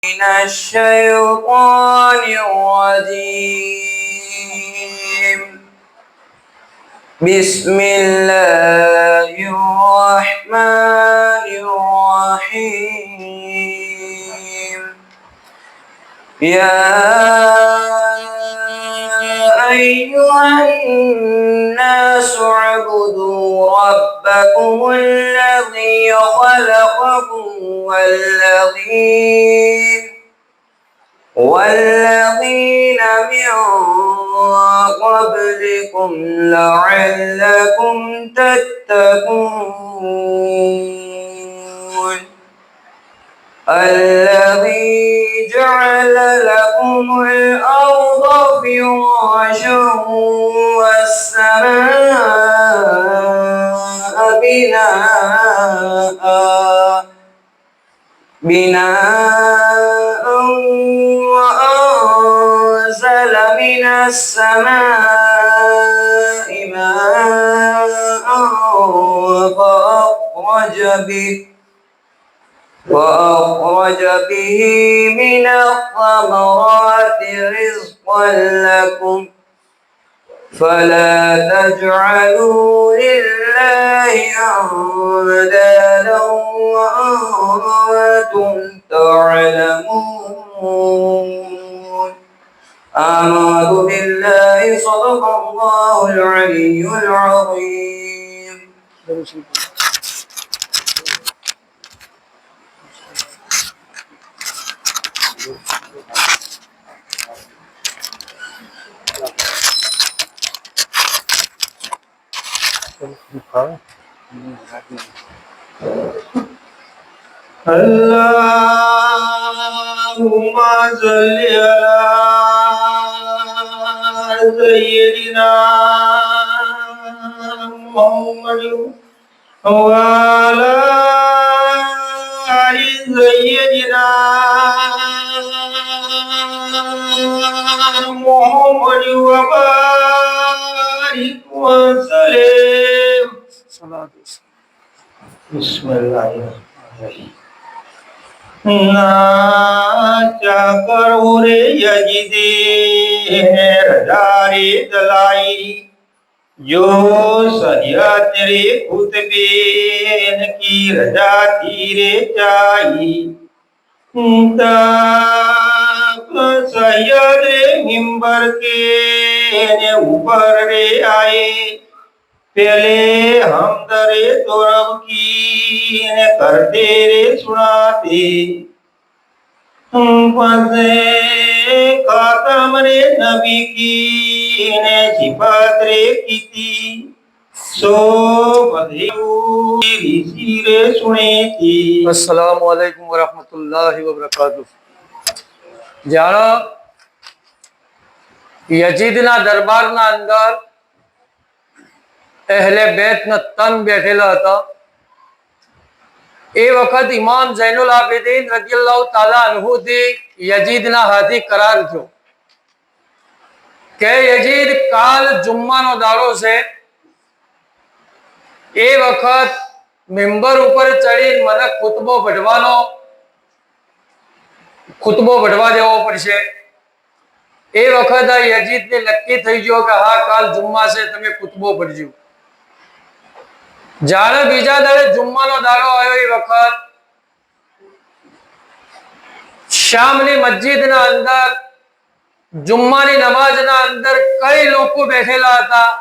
من الشيطان الرجيم. بسم الله الرحمن الرحيم. يا أيها الناس اعبدوا ربكم الذي خلقكم والذين من قبلكم لعلكم تتقون. الذي جعل لكم الأرض فراشا والسماء بناء وأنزل من السماء ماء فأخرج به من الثمرات رزقا لكم فلا تجعلوا لله أندادا وأنتم تعلمون. آمنت بالله صدق الله العلي العظيم. اللهم صل على سيدنا محمد وعلى آل سيدنا محمد وبارك وسلم. بسم الله الرحمن الرحيم. नाचा करो रे यजिदे रजारे दलाई जो सदिया तेरे खुतबेन की रजा तीरे चाई सैयद मिंबर के ऊपर रे आए पहले हम दरे तोरब की ने करते रे सुनाते पसे खातम रे नबी की ने सिफात रे कीती सो बधेरी रे सुने थी. अस्सलामु अलैकुम वरहमतुल्लाहि वबरकातुह. जानो यजीदना दरबाરના અંદર અહેલે બેતનો તન બેઠેલો હતો. એ વખત ઇમામ ઝૈનુલ આબિદીન રદિયલ્લાહુ તાલા અન્હુ થી યજીદના હાથી કરાર થયો કે યજીદ કાલ જુમ્માનો દાડો છે. એ વખત મિંબર ઉપર ચડી મને ખુતબો પઢવા દેવો પડશે. એ વખત યજીદને નક્કી થઈ ગયો કે હા કાલ જુમ્મા છે, તમે ખુતબો પઢજો. જાણે બીજા દાડે જુમ્માનો દાડો આવ્યો. એ વખત શામની મસ્જિદના અંદર જુમ્માની નમાજના અંદર કઈ લોકો બેઠેલા હતા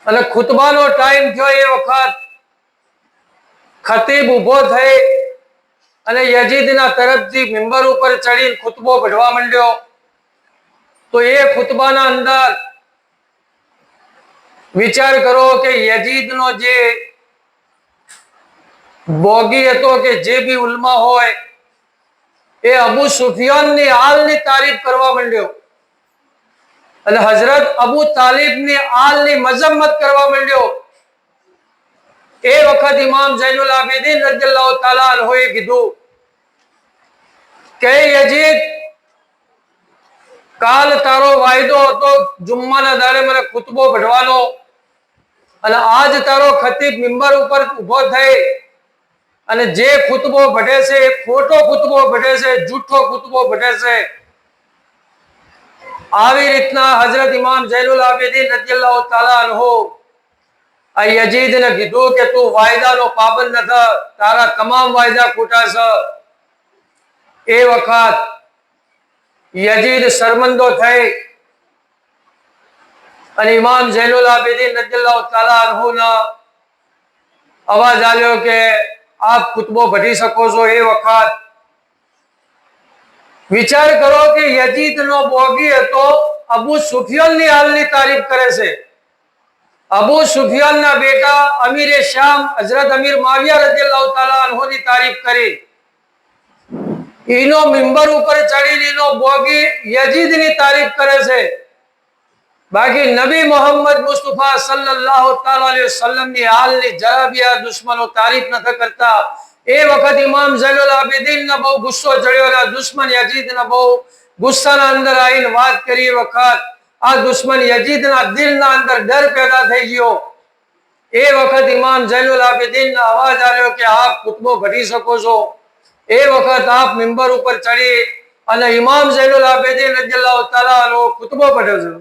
અને ખુતબાનો ટાઈમ થયો. એ વખત ખતીબ ઊભો થઈ અને યજીદના તરફથી મિંબર ઉપર ચડીને ખુતબો પઢવા માંડ્યો. તો એ ખુતબાના અંદર વિચાર કરો કે યજીદનો જે બોગી હતો કે જે બી ઉલમા હોય એ અબુ સુફિયાનની હાલની તારીફ કરવા માંડ્યો અને હઝરત અબુ તાલિબની હાલની મજમ્મત કરવા માંડ્યો. એ વખત ઇમામ ઝૈનુલ આબિદીન રદિયલ્લાહુ તાલા અન્હુએ કીધું કે યજીદ, કાલ તારો વાયદો હતો જુમ્માના દાડે મને ખુતબો પઢવાનો અને આજ તારો ખતીબ મિંબર ઉપર ઊભો થઈ અને જે ખુતબો ભટે છે એ ખોટો ખુતબો ભટે છે, જૂઠો ખુતબો ભટે છે. આવી રીતના હજરત ઇમામ ઝૈનુલ આબિદીન રદિયલ્લાહુ તાલા અન્હુ આ યજીદને કીધું કે તું વાયદાનો પાબંદ ન થા, તારા તમામ વાયદા ખોટા છે. એ વખત યજીદ શર્મંદો થઈ અને ઇમામ ઝૈનુલ આબિદીન રદિયલ્લાહુ તાલા અન્હુના અવાજ આવ્યો કે આપ ખુતબો ભટી શકો છો. એ વખત વિચાર કરો કે યજીદનો બોગી હતો અબુ સુફિયાનની હાલની તારીફ કરે છે. અબુ સુફિયાનના બેટા અમીર શામ હજરત અમીર માવિયા રદિયલ્લાહુ તાલા અન્હુની તારીફ કરી. એનો મિંબર ઉપર ચડીને એનો બોગી યજીદની તારીફ કરે છે. બાકી નબી મોહમ્મદ મુસ્તફા સલ્લલ્લાહુ તાલા અલૈહિ વસલ્લમની હાલની જરા બી આ દુશ્મનો તારીફ નથી કરતા. એ વખત ઇમામ ઝૈનુલ આબિદીનને બહુ ગુસ્સો ચડ્યો અને દુશ્મન યજીદને બહુ ગુસ્સાના અંદર આવીને વાત કરી. એ વખત આ દુશ્મન યજીદના દિલના અંદર ડર પેદા થઈ ગયો. એ વખત ઇમામ ઝૈનુલ આબિદીનનો અવાજ આવ્યો કે આપ ખુતબો ભટી શકો છો. એ વખત આપ મિંબર ઉપર ચડી અને ઇમામ ઝૈનુલ આબિદીન રદિયલ્લાહુ તાલા અન્હુ ખુતબો ભટ્યો છે.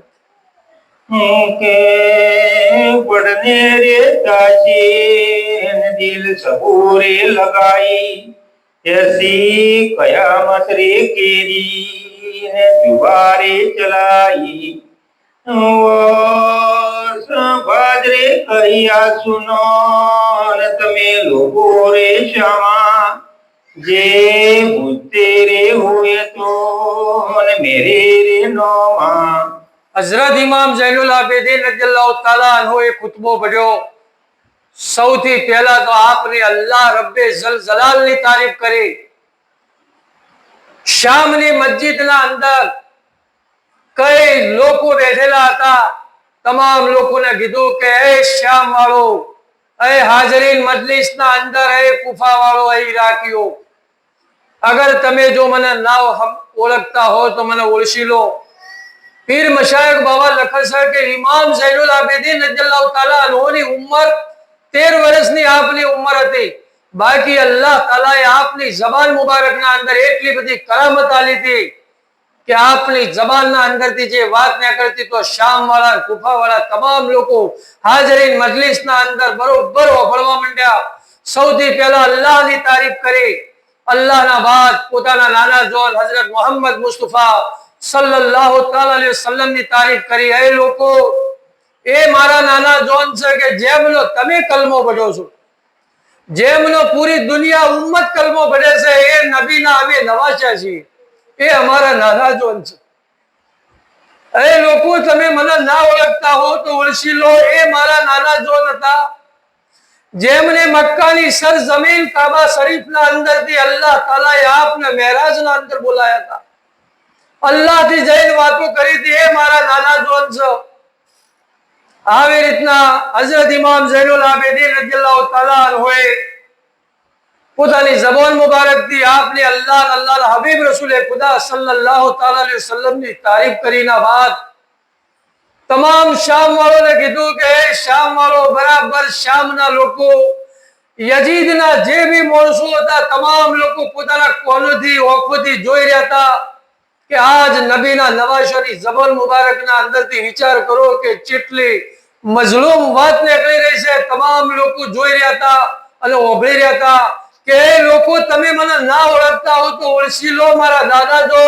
કે પડને રે તાજી દિલ સબૂરે લગાઈ, એસી કયામત રે કેરી ને દુબારે ચલાઈ. ભાદરે કહિયા સુનો ને તમે લોકો રે શ્યામા, જે બુદ્ધે રે હોય તો ને મેરે રે નોમાં. હઝરત ઇમામ ઝૈનુલ આબિદીન રદિયલ્લાહુ તાલા અન્હુ એ ખુતબો ભર્યો. સૌથી પહેલા તો આપને અલ્લાહ રબ્બે જલ જલાલની તારીફ કરી. શામની મસ્જિદના અંદર કઈ લોકો બેઠેલા હતા, તમામ લોકોને કીધું કે એ શામ વાળો, એ હાજરીન મજલિસના અંદર, એ કુફા વાળો, એ ઈરાકીઓ, અગર તમે જો મને ના ઓળખતા હો તો મને ઓળખી લો. પીર મશાયખ બાબા લખે છે કે ઇમામ ઝૈનુલ આબિદીન રદિયલ્લાહુ તાલા અન્હુની ઉંમર 13 વર્ષની આપની ઉંમર હતી. બાકી અલ્લાહ તાલાએ આપની જબાન મુબારકના અંદર એટલી બધી કરામત આલી હતી કે આપની જબાનના અંદરથી જે વાત નીકળતી તો શામ વાળા, કુફા વાળા તમામ લોકો હાજરીન મજલિસના અંદર બરોબર વફળવા માંડ્યા. સૌથી પહેલા અલ્લાહની તારીફ કરી. અલ્લાહના બાદ પોતાના નાના જોન હજરત મોહમ્મદ મુસ્તફા સલ્લલ્લાહુ તાલા અલૈહિ વસલ્લમની તારીફ કરી. એ લોકો, એ મારા નાના જોન છે કે જેમનો તમે કલમો ભજો છો, જેમનો પૂરી દુનિયા ઉમ્મત કલમો ભજે છે, એ નબીના અમે નવાસ્યા છીએ. એ અમારા નાના જોન છે. એ લોકો તમે મને ના ઓળખતા હો તો ઓળખી લો, એ મારા નાના જોન હતા જેમને મક્કાની સરજમીન કાબા શરીફના અંદરથી અલ્લાહ તાલાએ આપને મેરાજના અંદર બોલાયા હતા. અલ્લાહથી જઈને વાતો કરી હતી. એ મારા નાના જોન છે. આવી રીતના હઝરત ઇમામ ઝૈનુલ આબિદીન રદિયલ્લાહુ તાલા અન્હુએ પોતાની જબાન મુબારકથી આપને અલ્લાહ અલ્લાહના હબીબ રસૂલે ખુદા સલ્લલ્લાહુ તાલા અલૈહિ વસલ્લમની તારીફ કરીના બાદ તમામ શામ વાળોને કીધું કે એ શામ વાળો, બરાબર શામના લોકો, યજીદના જે બી માણસો હતા તમામ લોકો પોતાના કોનોથી ઓખોથી જોઈ રહ્યા હતા કે આજ નબીના નવાશાની જબાન મુબારકના અંદરથી વિચાર કરો કે કેટલી મઝલૂમ વાત નીકળી રહી છે. તમામ લોકો જોઈ રહ્યા હતા અને ઓભળી રહ્યા હતા કે એ લોકો તમે મને ના ઓળખતા હો તો ઓળખી લો, મારા દાદા જો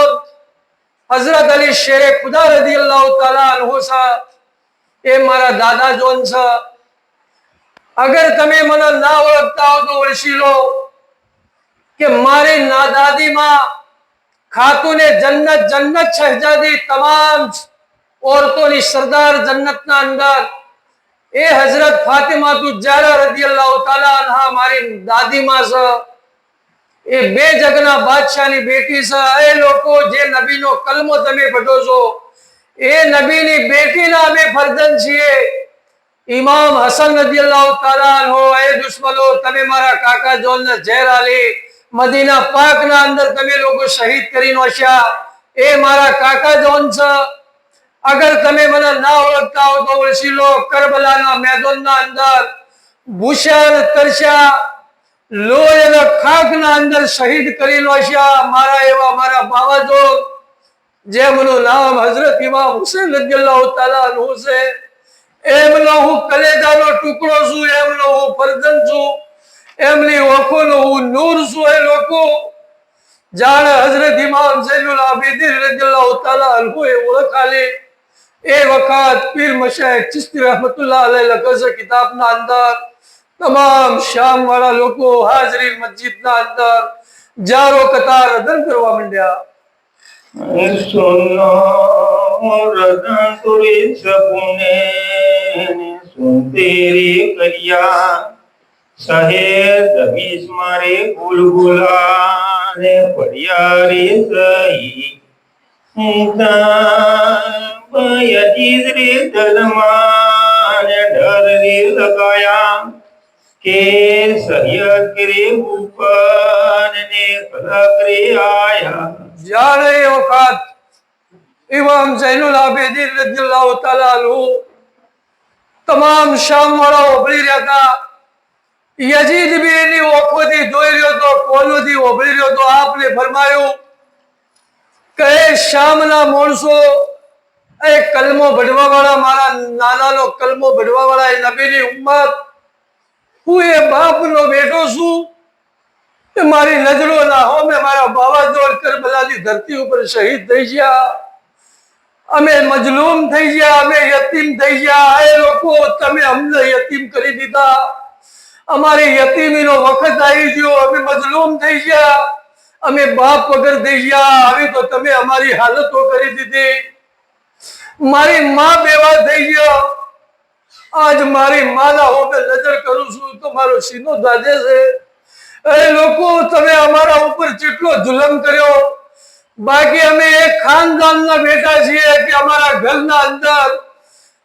હઝરત અલી શેરે ખુદા રદિયલ્લાહુ તાલા અન્હુ છે. એ મારા દાદા જોન છે. અગર તમે મને ના ઓળખતા હો તો ઓળખી લો કે મારી નાદાદીમાં ખાતુને જન્નત, જન્નત શહેજાદી, તમામ औरतों सरदार जन्नत ना अंदर ए हजरत फातिमा ज़हरा रज़ियल्लाहु ताला अन्हा मारी दादी मां से ए बे जगना बादशाह नी बेटी से ए लोको जे नबी नो कलमो तमे पढ़ो छो ए नबी नी बेटी ना अमे फरजंद छीए। इमाम हसन रज़ियल्लाहु ताला अन्हो ए दुश्मनो तमे मारा काका जोन ने जहर आली मदीना पाक ना अंदर तमे लोगो शहीद करी नोशा ए मारा काका जोन से। अगर तमे मने ना ओळखता हो तो ओळखी लो करबला ना मैदान ना अंदर भूषण तरशा લોહી અને ખાકના અંદર શહીદ કરી નાખ્યા મારા એવા મારા બાવાજો જેમનું નામ હઝરત ઇમામ હુસૈન રઝિયલ્લાહુ તઆલા અન્હુ છે. એમનો હું કલેજાનો ટુકડો છું, એમનો હું ફરજન છું, એમની ઓખોનો હું નૂર છું. એ લોકો જાણે હઝરત ઇમામ ઝૈનુલ આબિદીન રઝિયલ્લાહુ તઆલા અન્હુ એ ઓળખાલી. એ વખત પીર મશાઈખ ચિશ્તી રહેમતુલ્લાહ અલૈહ લખે છે કિતાબના અંદર, તમામ શામ વાળા લોકો હાજરી મસ્જિદના અંદર જારો કતાર અદન કરવા માંડ્યા. સુનો રદન તુરી સપને સુનતે રે કરિયા સહેદ બીસ મારે ગુલગુલા ને પડ્યા રે સહી યજીદ રે દલમાં ને ડર રે લગાયા કે સૈયદ કરે ઉપર ને કલક રે આયા. જ્યારે એ વખત ઇમામ ઝૈનુલ આબિદીન રઝિયલ્લાહુ તઆલા અન્હુ તમામ શામ વાળા ઉભરી રહ્યા હતા. યજીદ બી એની ઓખોથી જોઈ રહ્યો તો, કોલોથી ઉભરી રહ્યો તો. આપને ફરમાયું કે શામના માણસો એ કલમો ભણવા વાળા, મારા નાનાનો કલમો ભણવા વાળા એ નબીની ઉમ્મત, હું એ બાપનો બેટો છું. મારી નજરો ના હોમે મારા બાવાજોડ કરબલાની ધરતી ઉપર શહીદ થઈ ગયા. અમે મજલૂમ થઈ ગયા, અમે યતીમ થઈ ગયા. એ લોકો તમે અમને યતીમ કરી દીધા. અમારી યતીમીનો વખત આવી ગયો. અમે મજલૂમ થઈ ગયા, અમે બાપ વગર થઈ ગયા. આવી તો તમે અમારી હાલતો કરી દીધી. મારી માં બેવા થઈ ગયો. આજ મારી માના હોમે નજર કરું છું તો મારો સીનો દાજે છે. એ લોકો તમે અમારા ઉપર કેટલો જુલમ કર્યો. બાકી અમે એક ખાનદાનના બેટા છીએ કે અમારા ઘરના અંદર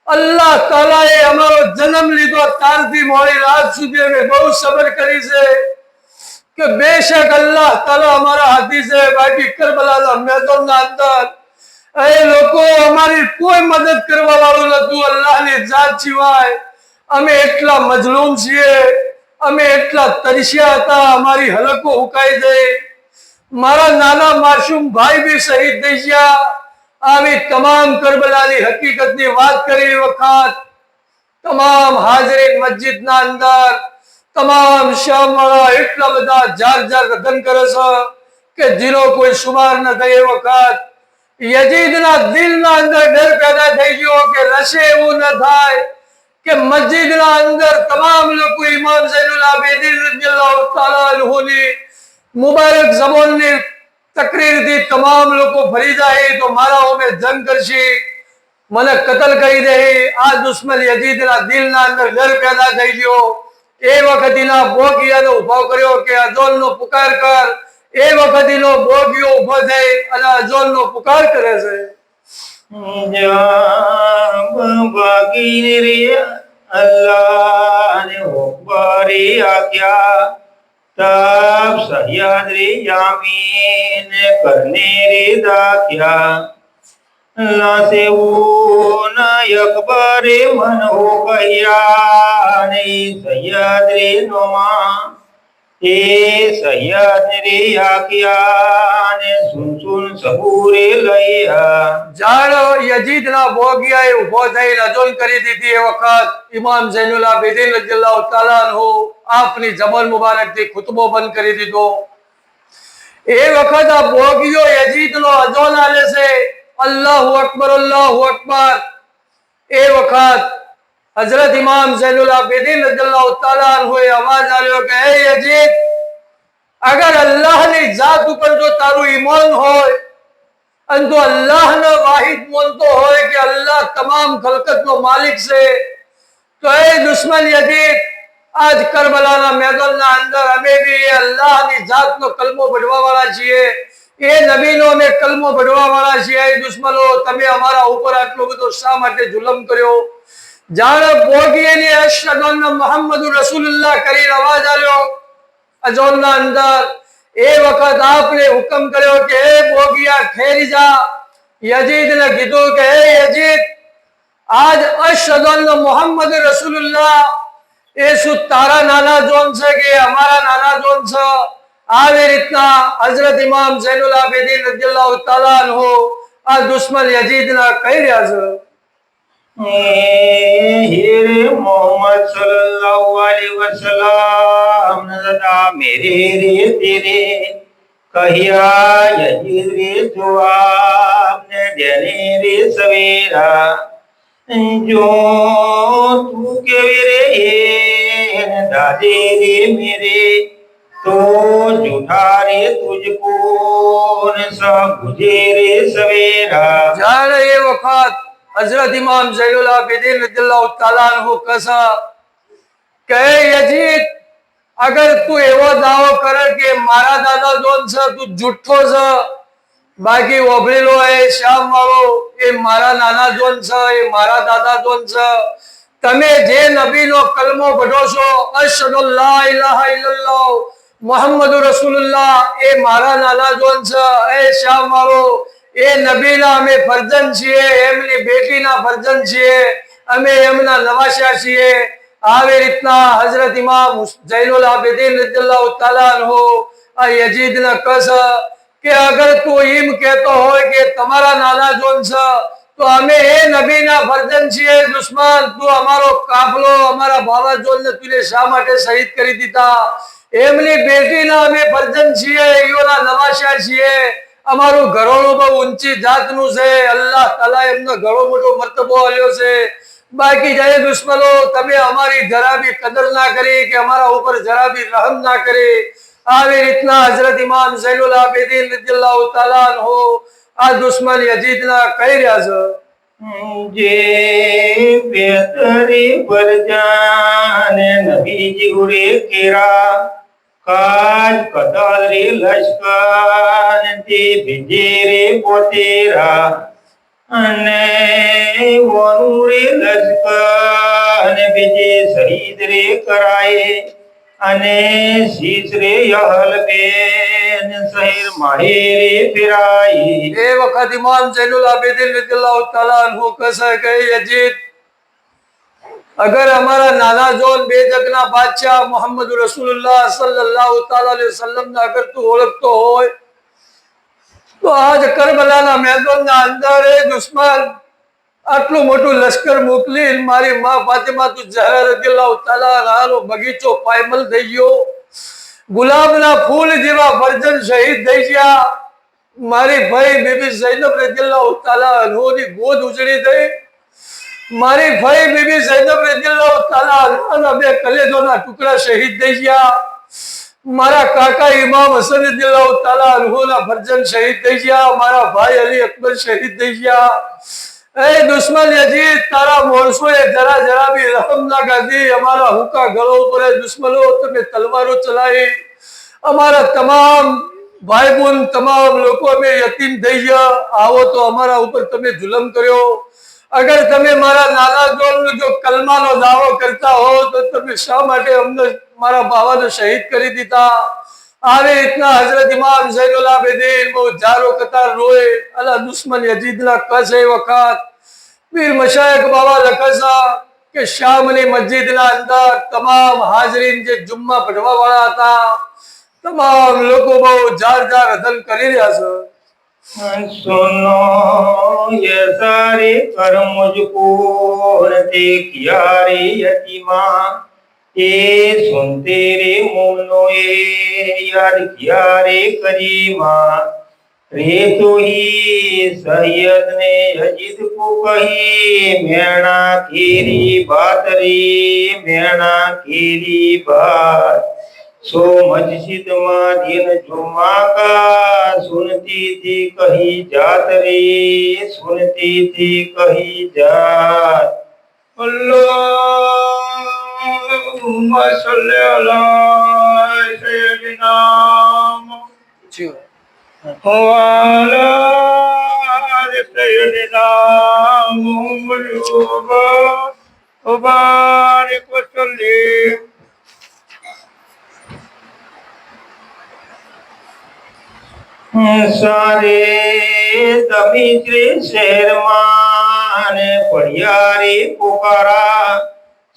અલ્લાહ તાલાએ અમારો જન્મ લીધો ત્યારથી મોડી રાત સુધી અમે બહુ સબર કરી છે કે બેશક અલ્લાહ તાલા અમારા હાથી છે. બાકી કરબલાના મેદાનના અંદર એ લોકો અમારી કોઈ મદદ કરવા વાળું નતું અલ્લાહની જાત સિવાય. અમે એટલા મજલૂમ છીએ, અમે એટલા તરસ્યા હતા. અમારી હલકો ઉકાઈ ગઈ. મારા નાના માસૂમ ભાઈ બી શહીદ થઈ ગયા. આવી તમામ કરબલાની હકીકતની વાત કરી વખત તમામ હાજરીન મસ્જિદના અંદર તમામ શામવાળા એટલા બધા જાર જાર રદન કરે છે કે જેનો કોઈ શુમાર ન થાય. એ વખત યજીદના દિલના અંદર ડર પેદા થઈ ગયો કે લશે એવું ન થાય કે મસ્જિદના અંદર તમામ લોકો ઇમામ ઝૈનુલ આબિદીન રઝિયલ્લાહુ તઆલા અન્હુની મુબારક ઝબાનની તકરીરથી તમામ લોકો ફરી જાય તો મારા ઓમે જંગ કરશે, મને કતલ કરી દે. આ દુશ્મન યજીદના દિલના અંદર ડર પેદા થઈ ગયો. એ વખત એના બોગિયાનો ઉભો કર્યો કે અઝાનનો પુકાર કર. એ વખત એનો બોગિયો ઉભો થઈ અને અઝાનનો પુકાર કરે છે. બાગીને રે અલ્લાહ ને ઓકબરે આક્યા તબ સૈયદ રે યામીન કરને રે દાખ્યા લાસે વો ના અકબરે મન હો કયા ને સૈયદ રે નોમા એ સૈયદ રે આક્યા ને સુન સુન સબૂરે લયા. જાણો યજીદના બોગિયાએ ઉભો થઈને અઝાન કરી દીધી. એ વખત ઇમામ ઝૈનુલ આબિદીન રઝિયલ્લાહુ તઆલા અન્હુ આપની જબાન મુબારકથી ખુતબો બંધ કરી દીધો. એ વખત આ બોગિયો યજીદનો અઝાન આલે છે, અલ્લાહુ અકબર અલ્લાહુ અકબર. એ વખત હઝરત ઇમામ ઝૈનુલ આબિદીન રઝિયલ્લાહુ તઆલા અન્હુએ અવાજ આલ્યો કે હે યજીદ, અગર અલ્લાહની જાત ઉપર જો તારું ઈમાન હોય અને તો અલ્લાહનો વાહિદ માનતો હોય કે અલ્લાહ તમામ ખલકતનો માલિક છે, તો એ દુશ્મન યજીદ આજ કરબલાના મેદાનના અંદર અમે બી અલ્લાહની જાતનો કલમો ભણવા વાળા છીએ. એ નબીનો અમે કલમો ભણવા વાળા છીએ. એ દુશ્મનો તમે અમારા ઉપર આટલો બધો શા માટે જુલમ કર્યો? જાણે બોગીએની અશહદુ અન્ના મુહમ્મદુર રસૂલુલ્લાહ કરીને અવાજ આવ્યો અઝાનના અંદર. એ વખત આપને હુકમ કર્યો કે હે બોગિયા ખેરી જા. યજીદને કીધું કે હે યજીદ, આજ અશહદુ અન્ના મુહમ્મદુર રસૂલુલ્લાહ એ શું તારા નાના જોન છે કે અમારા નાના જોન છે? આવી રીતના હજરત ઇમામ ઝૈનુલ આબિદીન રદિયલ્લાહુ તાલા અન્હુ આ દુશ્મન યજીદના કહી રહ્યા છે. हीरे मोहम्मद सल्लल्लाहु अलैहि वसल्लम नज़रा मेरे रे तेरे कहिया यजीद रे जवाब ने देने रे सवेरा जो तू के रे दादे रे मेरे तो झूठा रे तुझको न सब बुझे रे सवेरा. જ્યારે એ વખત हजरत इमाम ज़ैनुल आबिदीन रज़ियल्लाहु ताला अन्हु कसा કે યજીદ, અગર તું એવો દાવો કરે કે મારા દાદા જોન છે, તું જુઠ્ઠો છે. બાકી ઓબળેલો એ શ્યામ વાળો એ મારા નાના જોન છે, એ મારા દાદા જોન છે. તમે જે નબીનો કલમો પઢો છો, અશહદુ લા ઇલાહા ઇલ્લલ્લાહ મુહમ્મદુર રસૂલુલ્લાહ, એ મારા નાના જોન છે. એ શ્યામ વાળો એ નબીના અમે ફરજંદ છીએ, એમની બેટીના ફરજંદ છીએ, અમે એમના નવાશા છીએ. આવી રીતના હજરત ઇમામ ઝૈનુલ આબિદીન રદિયલ્લાહુ તાલા અન્હુ આ યજીદને કહે કે અગર તું એમ કહેતો હોય કે તમારા નાના જોન છે, તો અમે એ નબીના ફરજંદ છીએ. દુશ્મન, તું અમારો કાફલો, અમારા બાવા જોનને તુને શા માટે શહીદ કરી દીધા? એમની બેટીના અમે ફરજંદ છીએ, એઓના નવાશા છીએ. અમારું ઘરોણું બહુ ઊંચી જાતનું છે. અલ્લાહ તાલા એમનો ઘણો મોટો મર્તબો આલ્યો છે. બાકી જાય દુશ્મનો, તમે અમારી જરા બી કદર ના કરી કે અમારા ઉપર જરા બી રહમ ના કરી. આવી રીતના હજરત ઇમામ ઝૈનુલ આબિદીન રદિયલ્લાહુ તાલા અન્હુ આ દુશ્મન યજીદના કહી રહ્યા છે. જે બેતરી પર જાને નબીજી ઉરે કેરા કાજ કદાલ રે લશ્કર તે ભીજે રે પોતેરા અને વનુ રે લશ્કર ભીજે શહીદ રે કરાય અને શીશ રે યહલ બેન શહેર માહે રે ફિરાઈ. એ વખત ઇમામ ઝૈનુલ આબિદીન રદિયલ્લાહુ તાલા અન્હુ કહે કે યજીદ, અગર અમારા નાના જોન બે જગના બાદશાહ મોહમ્મદ રસૂલુલ્લાહ સલ્લલ્લાહુ તાલા અલૈહિ વસલ્લમ ને અગર તું ઓળખતો હોય તો આજ કરબલાના મેદાનના અંદર એ દુશ્મન આટલું મોટું લશ્કર મોકલી મારી માં ફાતિમા તું ઝહરા રદિયલ્લાહુ તાલા અન્હાનો બગીચો પાયમલ થઈ ગયો. ગુલાબના ફૂલ જેવા ફરજંદ શહીદ થઈ ગયા. મારી ભાઈ બીબી ઝૈનબ રદિયલ્લાહુ તાલા અન્હાની ગોદ ઉજળી થઈ. મારી ભાઈ બીબી ઝૈનબ રદિયલ્લાહુ તાલા અન્હાના બે કલેજોના ટુકડા શહીદ થઈ ગયા. મારા કાકા ઇમામ હસન રદિયલ્લાહુ તાલા અન્હુના ફરજંદ શહીદ થઈ ગયા. મારા ભાઈ અલી અકબર શહીદ થઈ ગયા. એ દુશ્મન યજીદ, તારા માણસોએ જરા જરા બી રહમ ના કરી. અમારા હુકા ગળો ઉપર દુશ્મનો તમે તલવારો ચલાવી. અમારા તમામ ભાઈ બોન તમામ લોકો અમે યતીમ થઈ ગયા. આવો તો અમારા ઉપર તમે જુલમ કર્યો. અગર તમે મારા નાના જોનનો જો કલમાનો દાવો કરતા હો તો તમે શા માટે અમને મારા બાવાને શહીદ કરી દીધા? આવી રીતના હજરત ઇમામ ઝૈનુલ આબિદીન બહુ જારો કતાર રોય. અલા દુશ્મન યજીદના કસે વખત પીર મશાયખ બાવા લખે કે શામની મસ્જિદના અંદર તમામ હાજરીન જે જુમ્મા પઢવા વાળા હતા, તમામ લોકો બહુ જાર જાર અદન કરી રહ્યા છે. सुनो ये सारे कर्म मुझको ते किया रे यतीमा ए सुनते रे मोनो ए याद किया रे करीमा रे तो ही सैयद ने यजीद को कही मेणा केरी बात रे मेणा केरी बात सो मस्जिद में दिन जुम्मा का सुनती थी कही जात रे सुनती थी कही जात. अल्लाहुम्मा सल्ली अला सय्यदिना व अला सय्यदिना मुहम्मद व बारिक व सल्लिम. सारे दमिश्री शहर माने पड़िया रे पुकारा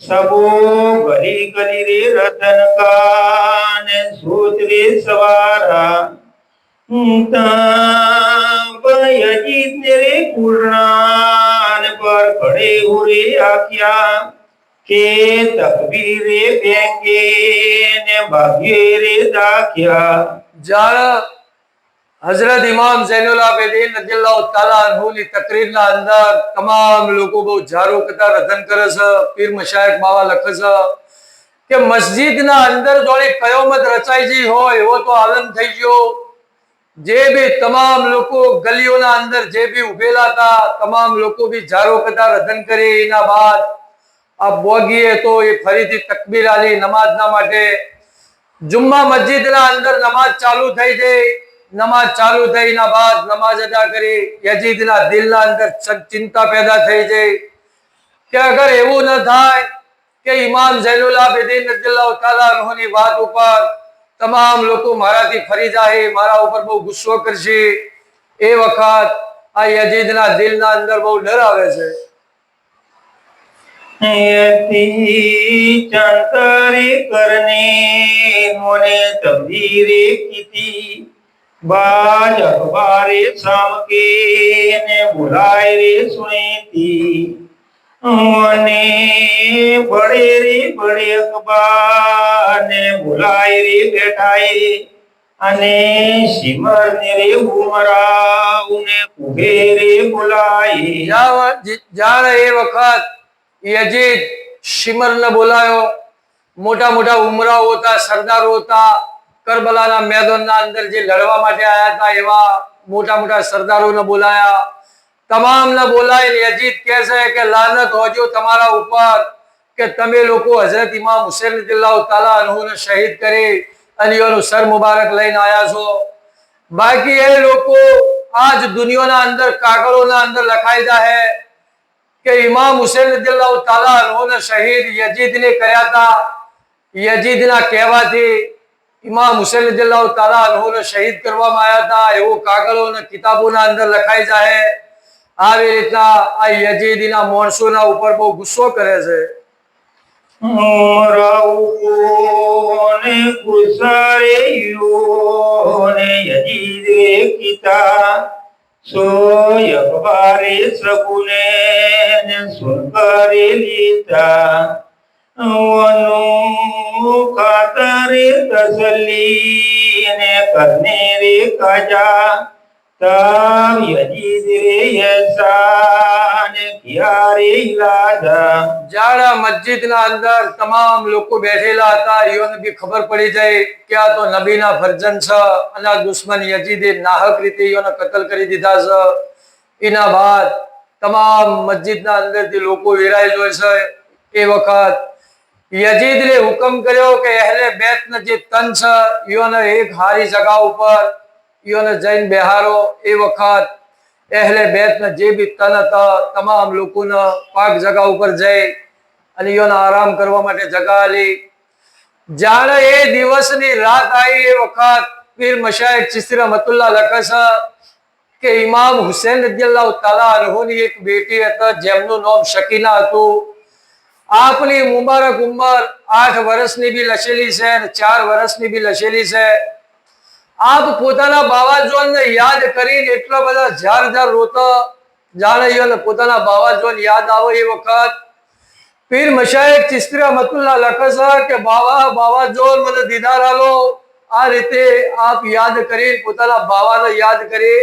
सबो गली गली रे रतन का ने सोच रे सवारा यजीत ने रे कुरान पर खड़े हो रे आख्या के तकबीर रे बेंगे ने भाग्य रे दाख्या જ્યારે હઝરત ઇમામ ઝૈનુલ આબિદીન રદિયલ્લાહુ તાલા અન્હુની તકરીરના અંદર તમામ લોકો બહુ જારો કતાર રધન કરે છે. પીર મશાયખ બાવા લખે છે કે મસ્જિદના અંદર જોડે કયામત રચાઈ ગઈ હોય એવો તો આલમ થઈ ગયો. જે બી તમામ લોકો ગલીઓના અંદર જે બી ઉભેલા હતા તમામ લોકો બી જારો કતાર રધન કરી. એના બાદ આ બોગીએ તો એ ફરીથી તકબીર આલી નમાઝના માટે. જુમ્મા મસ્જિદના અંદર નમાઝ ચાલુ થઈ ગઈ. નમાઝ ચાલુ થઈના બાદ નમાઝ અદા કરી. યજીદના દિલના અંદર ચિંતા પેદા થઈ ગઈ કે અગર એવું ન થાય કે ઇમામ ઝૈનુલ આબિદીન રદિયલ્લાહુ તાલા અન્હુની વાત ઉપર તમામ લોકો મારાથી ફરી જાય, મારા ઉપર બહુ ગુસ્સો કરશે, એ વખત આ યજીદના દિલના અંદર બહુ ડર આવે છે. चंतरी करने होने तबदीरे की थी बाज अखबारे शाम के ने बुलाए रे सुनी थी होने बड़े अखबार ने बुलाए रे बैठाए अने सिमर ने रे उमरा उन्हें कुबेरे बुलाए. जाने ए वक्त यजीद शिमर ने बोलायो. मोटा मोटा उमराओ होता, सरदारो होता, करबलाना मैदानના અંદર જે લડવા માટે આયા હતા એવા મોટા મોટા સરદારોને બોલાયા. તમામને બોલાવીને યજીદ કહે છે કે લાનત હોજો તમારા ઉપર કે તમે લોકો હઝરત ઇમામ હુસૈન રદિયલ્લાહુ તાલા અન્હુને શહીદ કરી અને એનું સર મુબારક લઈને આયા છો. બાકી એ લોકો આજ દુનિયાના અંદર કાગળોના અંદર લખાઈ જાય કે ઇમામ હુસૈન રદિયલ્લાહુ તાલા અન્હુને શહીદ યજીદને કર્યા હતા. યજીદના કહેવાથી ઇમામ હુસૈન રદિયલ્લાહુ તાલા અન્હુને શહીદ કરવામાં આવ્યા હતા એવું કાગળો અને કિતાબોના અંદર લખાઈ જાય. આવી રીતના આ યજીદના માણસોના ઉપર બહુ ગુસ્સો કરે છે. ने गुस्सारे ने यजीद किता सो अखबारे सबुने ने सुनकर लीता वनु खातरे तसल्ली ने करने रे काजा तब यजीद रे ऐसा ने किया रे इलाजा. જાડા મસ્જિદના અંદર તમામ લોકો બેઠેલા હતા. એઓને બી ખબર પડી જાય કે આ તો નબીના ફરજન છે અને આ દુશ્મન યજીદે નાહક રીતે એઓને કતલ કરી દીધા છે. એના બાદ તમામ મસ્જિદના અંદરથી લોકો વેરાઈ જાય છે. એ વખત યજીદને હુકમ કર્યો કે અહેલે બેતને જે તન છે એઓને એક હારી જગા ઉપર એઓને જઈને બેહારો. એ વખત અહેલે બેતને જે બી તન હતા તમામ લોકોને પાક જગા ઉપર જઈ અને એઓને આરામ કરવા માટે જગા આલી. જાણે એ દિવસની રાત આવી એ વખત પીર મશાયખ ચિશ્તી રહમતુલ્લાહ લખે છે કે ઇમામ હુસૈન રદિયલ્લાહુ તાલા અન્હુની એક બેટી હતા જેમનું નામ શકીના હતું. આપની મુબારક ઉંમર 8 વર્ષની બી લખેલી છે અને 4 વર્ષની બી લખેલી છે. આપ પોતાના બાવાજોનને યાદ કરીને એટલા બધા ઝાર ઝાર રોતા. જાણે એને પોતાના બાવાજોન યાદ આવે એ વખત પીર મશાયખ ચિશ્તી રહમતુલ્લાહ લખે છે કે બાવાજોન મને દીદાર આલો. આ રીતે આપ યાદ કરી પોતાના બાવાને યાદ કરી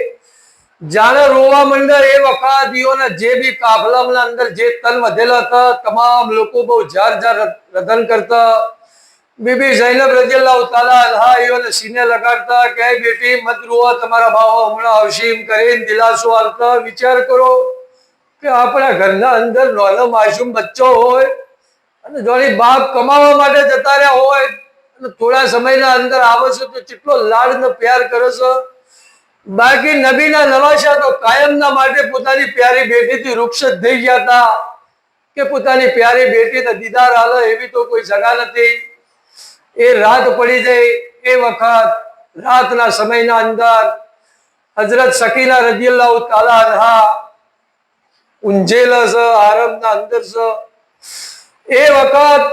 જાણે રોવા મંડે. એ વખત એઓને જે બી કાફલાના અંદર જે તન વધેલા હતા તમામ લોકો બહુ ઝાર ઝાર રધન કરતા. बीबी ज़ैनब रज़ियल्लाहु ताला अन्हा एओने सीने लगाड़ता के बेटी मत रोवा, तमारा बावा हमणा आवशीम करीने दिलासो आपता. विचार करो કે આપણા ઘરના અંદર નાનો માસૂમ બચ્ચો હોય અને જોની બાપ કમાવા માટે જતા રહ્યા હોય અને થોડા સમયના અંદર આવે છે તો કેટલો લાડ ને પ્યાર કરે છે. બાકી નબીના નવાશા તો કાયમના માટે પોતાની પ્યારી બેટીથી રૂક્ષત થઈ ગયા હતા કે પોતાની પ્યારી બેટીને દીદાર આલે એવી તો કોઈ જગા નથી. એ રાત પડી જાય. એ વખત રાતના સમયના અંદર હઝરત સકીના રઝિયલ્લાહુ તાલા અન્હા ઊંઝેલા છે, આરામના અંદર છે. એ વખત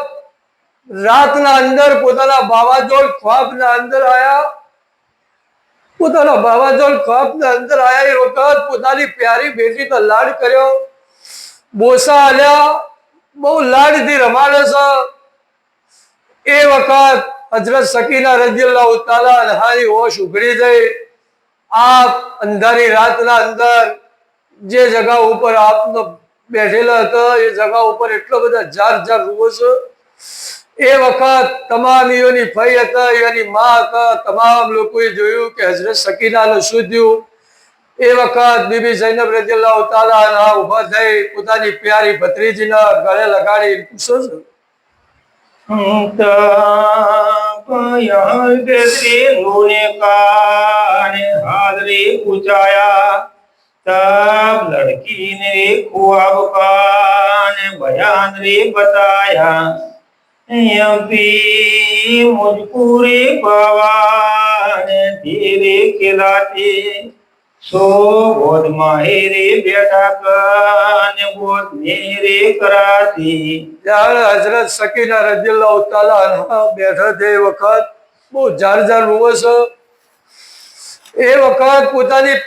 રાતના અંદર પોતાના બાવાજોડ ખ્વાબના અંદર આયા, પોતાના બાવાજોડ ખ્વાબના અંદર આયા. એ વખત પોતાની પ્યારી બેટીનો લાડ કર્યો, બોસા આલ્યા, બહુ લાડથી રમાડે છે. એ વખત હજરત સકીના રઝિયલ્લાહુ તાલા અન્હાની હોશ ઉઘડી ગઈ. આપ અંધારી રાતના અંદર જે જગા ઉપર આપનો બેઠેલા હતા એ જગા ઉપર એટલો બધા જાર જાર રૂવો છે. એ વખત તમામ એની ફઈ હતા, એની માં હતા, તમામ લોકોએ જોયું કે હજરત સકીનાનું શું થયું. એ વખત બીબી જૈનબ રઝિયલ્લાહુ તાલા અન્હા ઊભા થઈ પોતાની પ્યારી ભત્રીજીના ગળે લગાડી પૂછો છે. हादरे पूछाया तब लड़की ने ख्वाब का ने बयान रे बताया. यही मुझको रे बाबा ने धीरे खिलाते सो बहुत माहिरे बेटा का ने बहुत मेरे कराती. ત્યારે હજરત સકીના રઝિયલ્લાહુ તાલા અન્હા બેઠા છે. એ વખત બહુ જાર જાર રોવે છે. એ વખત પોતાની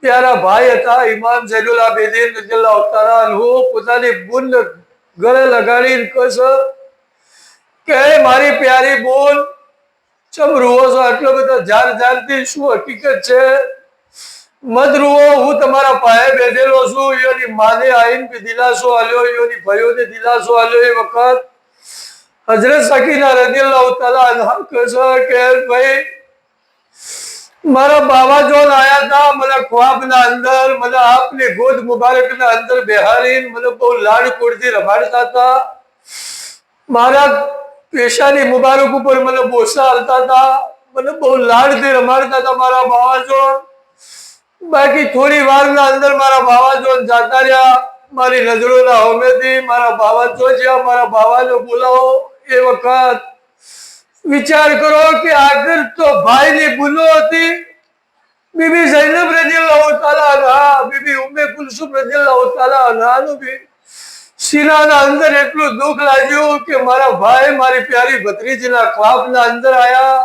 પ્યારા ભાઈ હતા ઇમામ ઝૈનુલ આબિદીન રઝિયલ્લાહુ તાલા અન્હુ પોતાની બુન ગળે લગાડીને કહે છે કે મારી પ્યારી બોલ ચમ રોવો છો આટલો બધો જાર જારથી? શું હકીકત છે? મત રૂવો, હું તમારા પાયે બેઠેલો છું. એની માને આવીને દિલાસો આલ્યો, એની ભાઈઓને દિલાસો આલ્યો. એ વખત હજરત સકીના રઝિયલ્લાહુ તાલા અન્હા કહે છે કે ભાઈ મારા બાવાજોન આયા હતા, મને ખ્વાબના અંદર મને આપની ગોદ મુબારકના અંદર બેહારીને મને બહુ લાડકોડથી રમાડતા હતા. મારા પેશાની મુબારક ઉપર મને બોસા હાલતા હતા, મને બહુ લાડથી રમાડતા હતા મારા બાવાજોન. બાકી થોડી વારના અંદર મારા બાવાજોન જાતા રહ્યા મારી નજરોના હોમેથી. મારા બાવાજો જ્યાં મારા બાવાજો બોલાવો. એ વખત વિચાર કરો કે આગળ તો ભાઈની ભૂલો હતી. બીબી જૈનબ રઝિયલ્લાહુ તાલા અન્હા, બીબી ઉમ્મે કુલસુમ રઝિયલ્લાહુ તાલા અન્હાનું બી સીનાના અંદર એટલું દુઃખ લાગ્યું કે મારા ભાઈ મારી પ્યારી ભત્રીજીના ખ્વાબના અંદર આયા,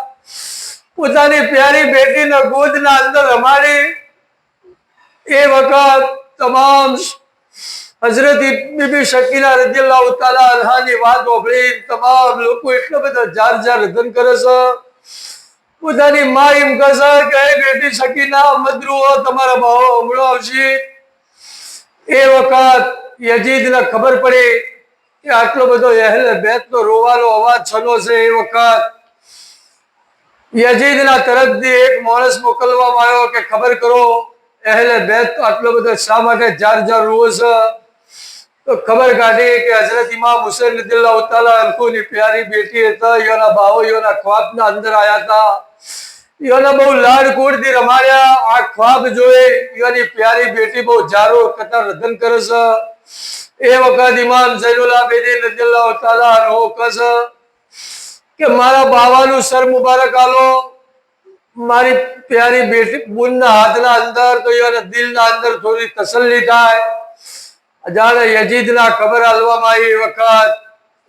પોતાની પ્યારી બેટીના ગોદના અંદર રમાડી. એ વખત તમામ હજરત બીબી શકીના રઝિયલ્લાહુ તાલા અન્હાની વાત સાંભળી તમામ લોકો એટલો બધો જાર જાર રધન કરે છે. પોતાની માં એમ કહે છે કે બેટી શકીના મત રૂવો, તમારા બાવો હમણાં આવશે. એ વખત યજીદને ખબર પડી કે આટલો બધો અહેલ બેતનો રોવાનો અવાજ છનો છે. એ વખત યજીદના તરફથી એક માણસ મોકલવામાં આવ્યો કે ખબર કરો અહેલે બેત તો આટલો બધો શા માટે જાર જાર રોવે છે. તો ખબર કાઢી કે હજરત ઇમામ હુસૈન રઝિયલ્લાહુ તાલા અન્હુની પ્યારી બેટી હતા, એના બાવો એના ખ્વાબના અંદર આયા હતા, એને બહુ લાડકોડથી રમાડ્યા. આ ખ્વાબ જોઈ એની પ્યારી બેટી બહુ જારો કતાર રધન કરે છે. એ વખત ઇમામ ઝૈનુલ આબિદીન રઝિયલ્લાહુ તાલા અન્હુ કહે છે કે મારા બાવાનું સર મુબારક આલો મારી પ્યારી બેટી બુનના હાથના અંદર, તો એના દિલના અંદર થોડી તસલ્લી થાય. જાણે યજીદના ખબર આલવામાં આવી. એ વખત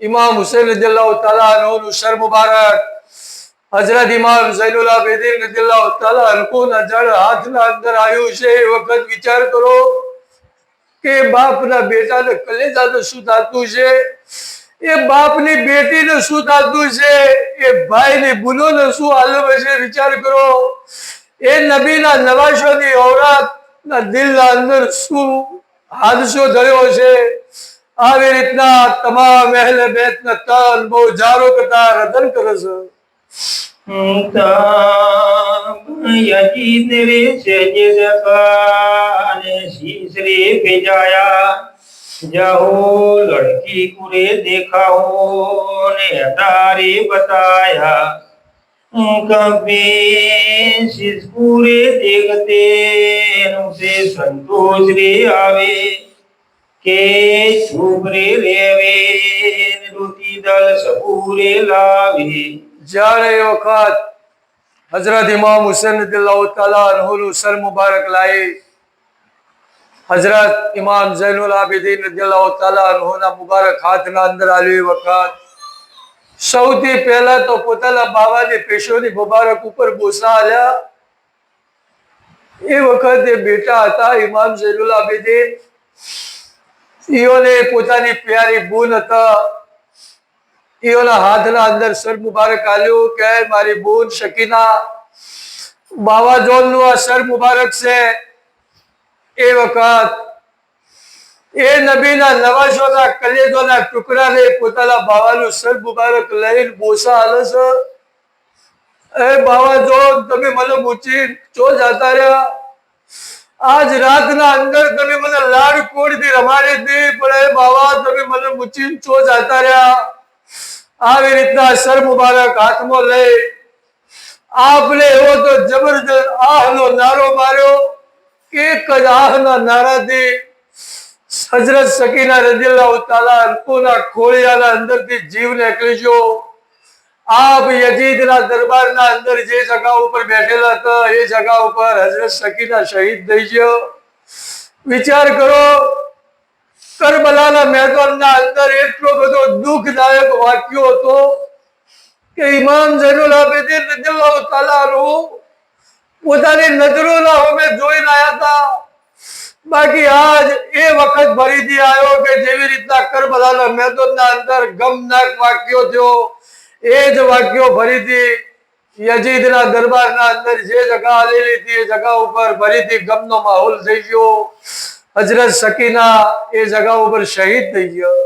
ઇમામ હુસૈન રઝિયલ્લાહુ તાલા અન્હુનું સર મુબારક હજરત ઇમામ ઝૈનુલ આબિદીન રઝિયલ્લાહુ તાલા અન્હુના જાણે હાથના અંદર આવ્યું છે. એ વખત વિચાર કરો કે બાપના બેટાને કલેજાને શું થતું છે, એ બાપની બેટીને શું થતું છે, એ ભાઈની બુનોને શું હાલવે છે. વિચાર કરો એ નબીના નવાશોની ઔરતના દિલના અંદર શું હાદસો ધર્યો છે. આવી રીતના તમામ અહેલે બેતના તન બહુ જારો કરતા રધન કરે છે. यजीद रे सजद का ने शीश रे भेजाया. जाओ लड़की को रे देखा हो ने अतारे बताया. कभी सिसपुरे देखते उसे संतोष रे आवे के छुपरे रेवे रोटी दल सबूरे लावे. જ્યારે એ વખત હજરત ઇમામ હુસૈન રઝિયલ્લાહુ તાલા અન્હુનું સર મુબારક લાવી હઝરત ઇમામ ઝૈનુલ આબિદીન રદિયલ્લાહુ તાલા અન્હુના મુબારક હાથના અંદર આવી વખત સૌથી પહેલા તો પોતાના બાવાની પેશોની મુબારક ઉપર બોસા આલ્યા. એ વખતે બેટા હતા ઇમામ ઝૈનુલ આબિદીન, ઈઓને પોતાની પ્યારી બૂન હતા, ઈઓના હાથના અંદર સર મુબારક આલ્યું કે મારી બૂન શકીના, બાવા જોનનું આ સર મુબારક છે. એ વખત એ નબીના નવાઝોના કલેજોના ટુકડાને પોતાના બાવાનું સર મુબારક લઈને બોસા આલે છે. એ બાવા જો તમે મને મૂચી ચો જતા રહ્યા, આજ રાતના અંદર તમે મને લાડ કોડથી રમાડી હતી, પણ એ બાવા તમે મને મૂચી ચો જતા રહ્યા. આવી રીતના સર મુબારક હાથમાં લઈ આપને એવો તો જબરજસ્ત આહનો નારો માર્યો. એક જ આહના નારાથી હઝરત સકીના રદિયલ્લાહુ તાલા અન્હુના ખોળિયાના અંદરથી જીવ નીકળી ગયો. આપ યજીદના દરબારના અંદર જે જગા ઉપર બેઠેલા હતા એ જગા ઉપર હઝરત સકીના શહીદ થઈ ગયો. વિચાર કરો, કરબલાના મેદાનના અંદર એટલો બધો દુઃખદાયક વાક્યો હતો કે ઇમામ ઝૈનુલ આબિદીન રદિયલ્લાહુ તાલા અન્હુ પોતાની નજરોના સામે જોઈને આવ્યા હતા. બાકી આજ એ વખત ફરીથી આવ્યો કે જેવી રીતના કરબલાના મેદાનના અંદર ગમનાક વાક્યો થયો, એ જ વાક્યો ફરીથી યજીદના દરબારના અંદર જે જગા આલેલી હતી એ જગા ઉપર ફરીથી ગમનો માહોલ થઈ ગયો. હઝરત સકીના એ જગા ઉપર શહીદ થઈ ગયો.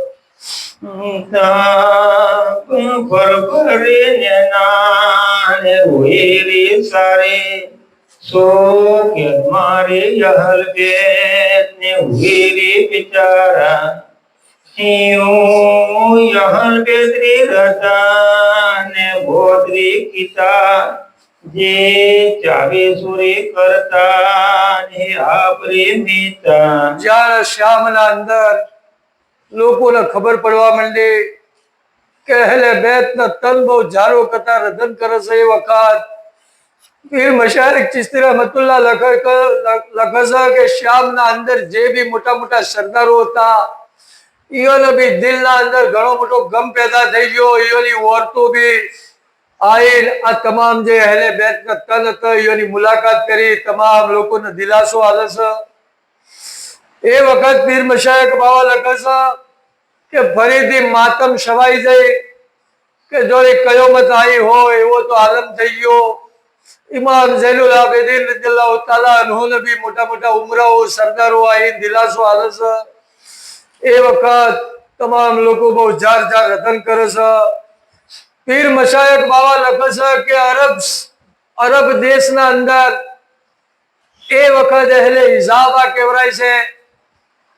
સો કે મારે યહલ બેત ને હુઈરી બિચારા યહલ બેદરી રતા ને બોદરી કિતા જે ચાવે સુરે કરતા ને આપરે મીતા. જ્યારે શ્યામના અંદર લોકોને ખબર પડવા માંડી કે હેલે બેતના તન બહુ જારો કરતા રદન કરે છે, એ વખત પીર મશાયખ ચિશ્તી રહમતુલ્લાહ લખે છે કે શ્યામના અંદર જે બી મોટા મોટા સરદારો હતા ઈઓને બી દિલના અંદર ઘણો મોટો ગમ પેદા થઈ ગયો. ઈઓની ઓરતો બી આઈન આ તમામ જે હેલે બેતના તન હતા ઈઓની મુલાકાત કરી, તમામ લોકોને દિલાસો આલે છે. એ વખત પીર મશાયખ બાવા લખે છે કે ફરીથી માતમ છવાઈ જાય કે જો એ કયામત આવી હોય એવો તો આલમ થઈ ગયો. ઇમામ ઝૈનુલ આબિદીન રદિયલ્લાહુ તાલા અન્હુને બી મોટા મોટા ઉમરાઓ સરદારો આવીને દિલાસો આલે છે. એ વખત તમામ લોકો બહુ જાર જાર રતન કરે છે. પીર મશાયખ બાવા લખે છે કે અરબ દેશના અંદર એ વખત અહેલે ઇજાબા કહેવાય છે.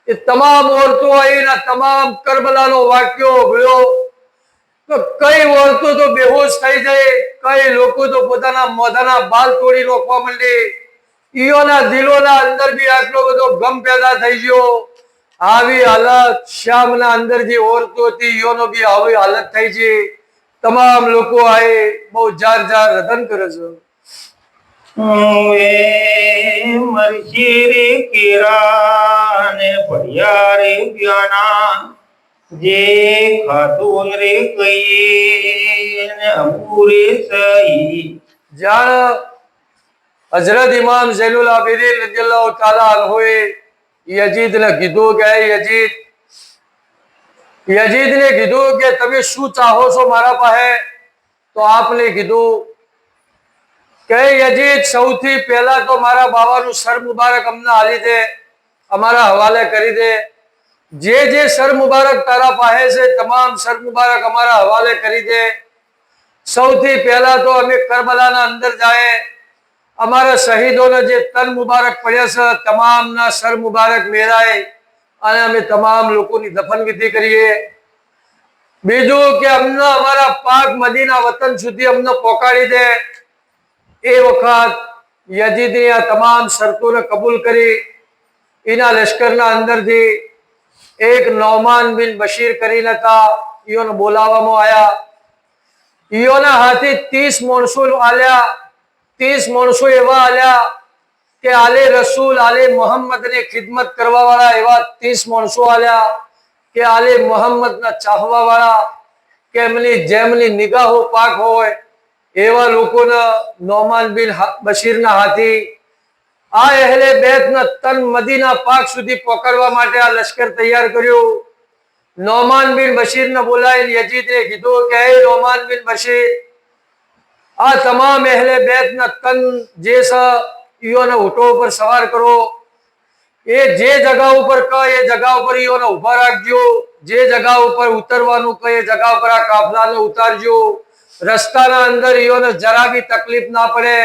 એ તમામ ઓરતો આવીને તમામ કરબલાનો વાક્યો ભળ્યો તો કઈ ઓરતો તો બેહોશ થઈ જાય, કઈ લોકો તો પોતાના મોઢાના બાલ તોડી નાખવા માંડી. ઈઓના દિલોના અંદર બી આટલો બધો ગમ પેદા થઈ ગયો. આવી હાલત શ્યામના અંદર જે ઓરતો હતી ઈઓનો બી આવી હાલત થઈ છે. તમામ લોકો આએ બહુ જાર જાર રતન કરે છે. મરશીરે કિરા ને ભડિયારે પ્યાના જે ખાતુન રે કઈ ને અમુરે સહી. જાણ હઝરત ઇમામ ઝૈનુલ આબિદીન રદિયલ્લાહુ તાલા અન્હુએ યજીદને કીધું કે યજીદને કીધું કે તમે શું ચાહો છો મારા પાસે? તો આપને કીધું કે યજીદ સૌથી પહેલા તો મારા બાવાનું સર મુબારક અમને આલી દે, અમારા હવાલે કરી દે. જે સર મુબારક તારા પાસે છે તમામ સર મુબારક અમારા હવાલે કરી દે. સૌથી પહેલા તો અમે કરબલાના અંદર જાય, અમારા શહીદોના જે તન મુબારક પડ્યા છે તમામના સર મુબારક મેરાય અને અમે તમામ લોકોની દફનવિધિ કરીએ. બીજું કે અમને અમારા પાક મદીના વતન સુધી અમને પહોંચાડી દે. એ વખત યજીદે આ તમામ શરતોને કબૂલ કરી. એના લશ્કરના અંદરથી એક નૌમાન બિન બશીર કરીને હતા, ઈઓને બોલાવવામાં આવ્યા. ઈઓના હાથે 30 માણસો આલ્યા. 30 માણસો એવા આલ્યા કે આલે રસૂલ આલે મોહમ્મદ ને ખિદમત કરવા વાળા એવા 30 માણસો આલ્યા કે આલે મોહમ્મદ ના ચાહવા વાળા કે એમની જેમની નિગાહો પાક હોય એવા લોકોના નોમાન બિન બશીર ના હાથી આ અહેલે બેત ના તન મદીના પાક સુધી પકડવા માટે આ લશ્કર તૈયાર કર્યું. નોમાન બિન બશીર ને બોલાવી યજીદે કીધું કે હે નોમાન બિન બશીર, આ તમામ અહેલે બેત ના તન જે છે ઈઓને ઊંટો ઉપર સવાર કરો, એ જે જગા ઉપર કહે એ જગા ઉપર ઈઓને ઉભા રાખજો, જે જગા ઉપર ઉતરવાનું કહે એ જગા ઉપર આ કાફલાને ઉતારજો, રસ્તાના અંદર ઈઓને જરા બી તકલીફ ના પડે.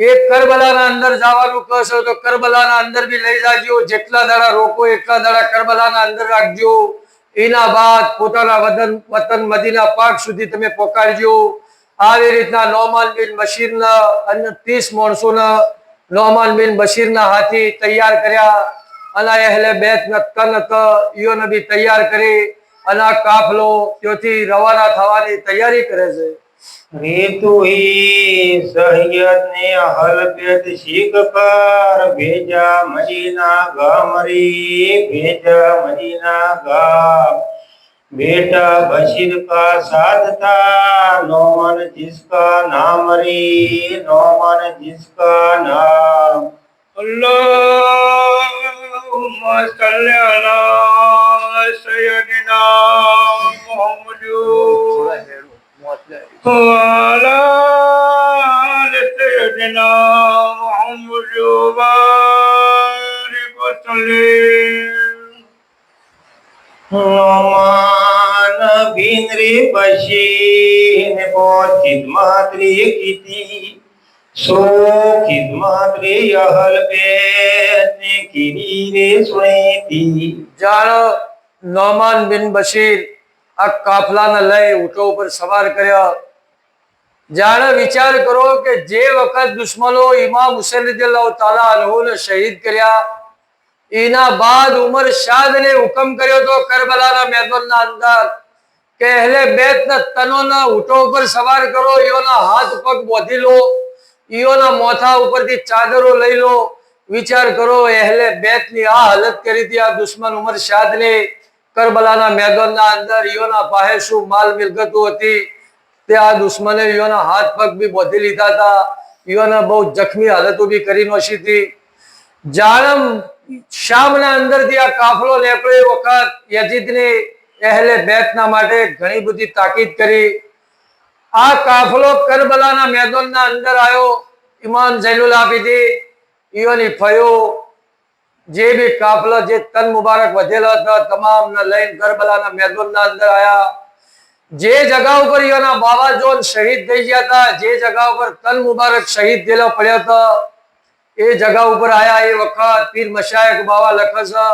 એક કરબલાના અંદર જવાનું કહેશો તો કરબલાના અંદર બી લઈ જાજો, જેટલા દાડા રોકો એટલા દાડા કરબલાના અંદર રાખજો. એના બાદ પોતાના વતન મદીના પાક સુધી તમે પહોંચાડજો. આવી રીતના નોમાન બિન બશીરના અને 30 માણસોના નોમાન બિન બશીરના હાથી તૈયાર કર્યા અને અહેલે બેતના તન હતા ઈઓને બી તૈયાર કરી અને આ કાફલો ત્યાંથી રવાના થવાની તૈયારી કરે છે. રીતુ હી સૈયદ ને હલપેત શીખ પર ભેજા મદીના ગામરી, ભેજા મદીના ગામ. बेटा बशीर का साथ था, नौमान जिसका नाम री, नौमान जिसका नाम. अल्लाहुम्मा सल्ली अला सय्यदिना मुहम्मद वाला सय्यदिना मुहम्मद बारिक वसल्लिम. नौमान बिन बशीर ने बहुत खिदमत की थी, सो खिदमत अहल बैत ने की रे सुनी थी. જાણો નોમાન બિન બશીર આ કાફલાને લઈ ઊંટો ઉપર સવાર કર્યા. જાણે વિચાર કરો કે જે વખત દુશ્મનો ઇમામ હુસૈન રદિયલ્લાહુ તાલા અન્હુને શહીદ કર્યા એના બાદ ઉમર શાહને હુકમ કર્યો તો કરબલાના મેદાનના અંદર કે અહેલે બેતના તનોના ઊંટો ઉપર સવાર કરો, ઈઓના હાથ પગ બાંધી લો, ઈઓના મોથા ઉપરથી ચાદરો લઈ લો. વિચાર કરો અહેલે બેતની આ હાલત કરી હતી આ દુશ્મન ઉમર શાહને કરબલાના મેદાનના અંદર. ઈઓના પાસે શું માલ મિલકતો હતી તે આ દુશ્મને ઈઓના હાથ પગ બી બાંધી લીધા હતા, ઈઓને બહુ જખમી હાલતો બી કરી નોશી હતી. જાણમ શામના અંદરથી આ કાફલો નીકળ્યો વખત યજીદને અહેલે બેતના માટે ઘણી બધી તાકીદ કરી. આ કાફલો કરબલાના મેદાનના અંદર આવ્યો. ઇમામ ઝૈનુલ આબિદીન ઈઓની ફયો જે બી કાફલા જે તન મુબારક વધેલા હતા તમામને લઈને કરબલાના મેદાનના અંદર આવ્યા. જે જગા ઉપર ઈઓના બાબા જોન શહીદ થઈ ગયા હતા, જે જગા ઉપર તન મુબારક શહીદ થયેલા પડ્યા હતા એ જગા ઉપર આયા. એ વખત પીર મશાયખ બાવા લખે છે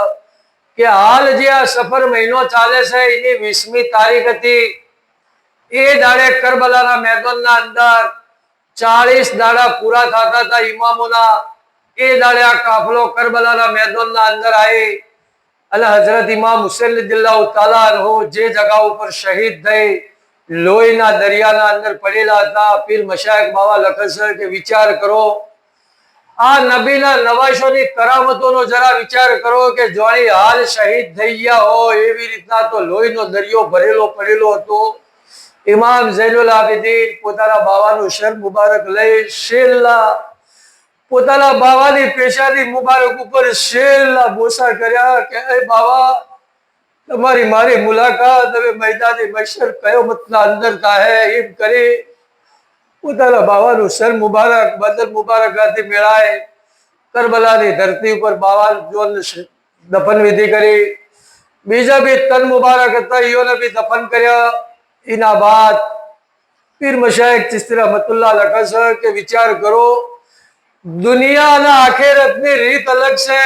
કે હાલ જે આ સફર મહિનો ચાલે છે એની 20મી તારીખ હતી. એ દાડે કરબલાના મેદાનના અંદર 40 દાડા પૂરા થતા હતા ઇમામોના. એ દાડે આ કાફલો કરબલાના મેદાનના અંદર આવી અને હજરત ઇમામ હુસૈન રદિયલ્લાહુ તાલા અન્હુ જે જગા ઉપર શહીદ થઈ લોહીના દરિયાના અંદર પડેલા હતા. પીર મશાયખ બાવા લખે છે કે વિચાર કરો આ નબીના નવાશોની કરામતોનો જરા વિચાર કરો કે જોણી હાલ શહીદ થઈ ગયા હોય એવી રીતના તો લોહીનો દરિયો ભરેલો પડેલો હતો. ઇમામ ઝૈનુલ આબિદીન પોતાના બાવાનું શર મુબારક લઈ શેરલા પોતાના બાવાની પેશાની મુબારક ઉપર શેરલા બોસા કર્યા કે એ બાવા તમારી મારી મુલાકાત હવે મેદાને મશર કયામતના અંદર થાય એમ કરી પોતાના બાવાનું સર મુબારક બદલ મુબારકાથી મેળાય કરબલાની ધરતી ઉપર બાવા જોન દફન વિધિ કરી. બીજા બી તન મુબારક હતા ઈઓને બી દફન કર્યા. એના બાદ પીર મશાયખ ચિશ્તી રહમતુલ્લાહ લખે છે કે વિચાર કરો દુનિયા અને આખિરતની રીત અલગ છે.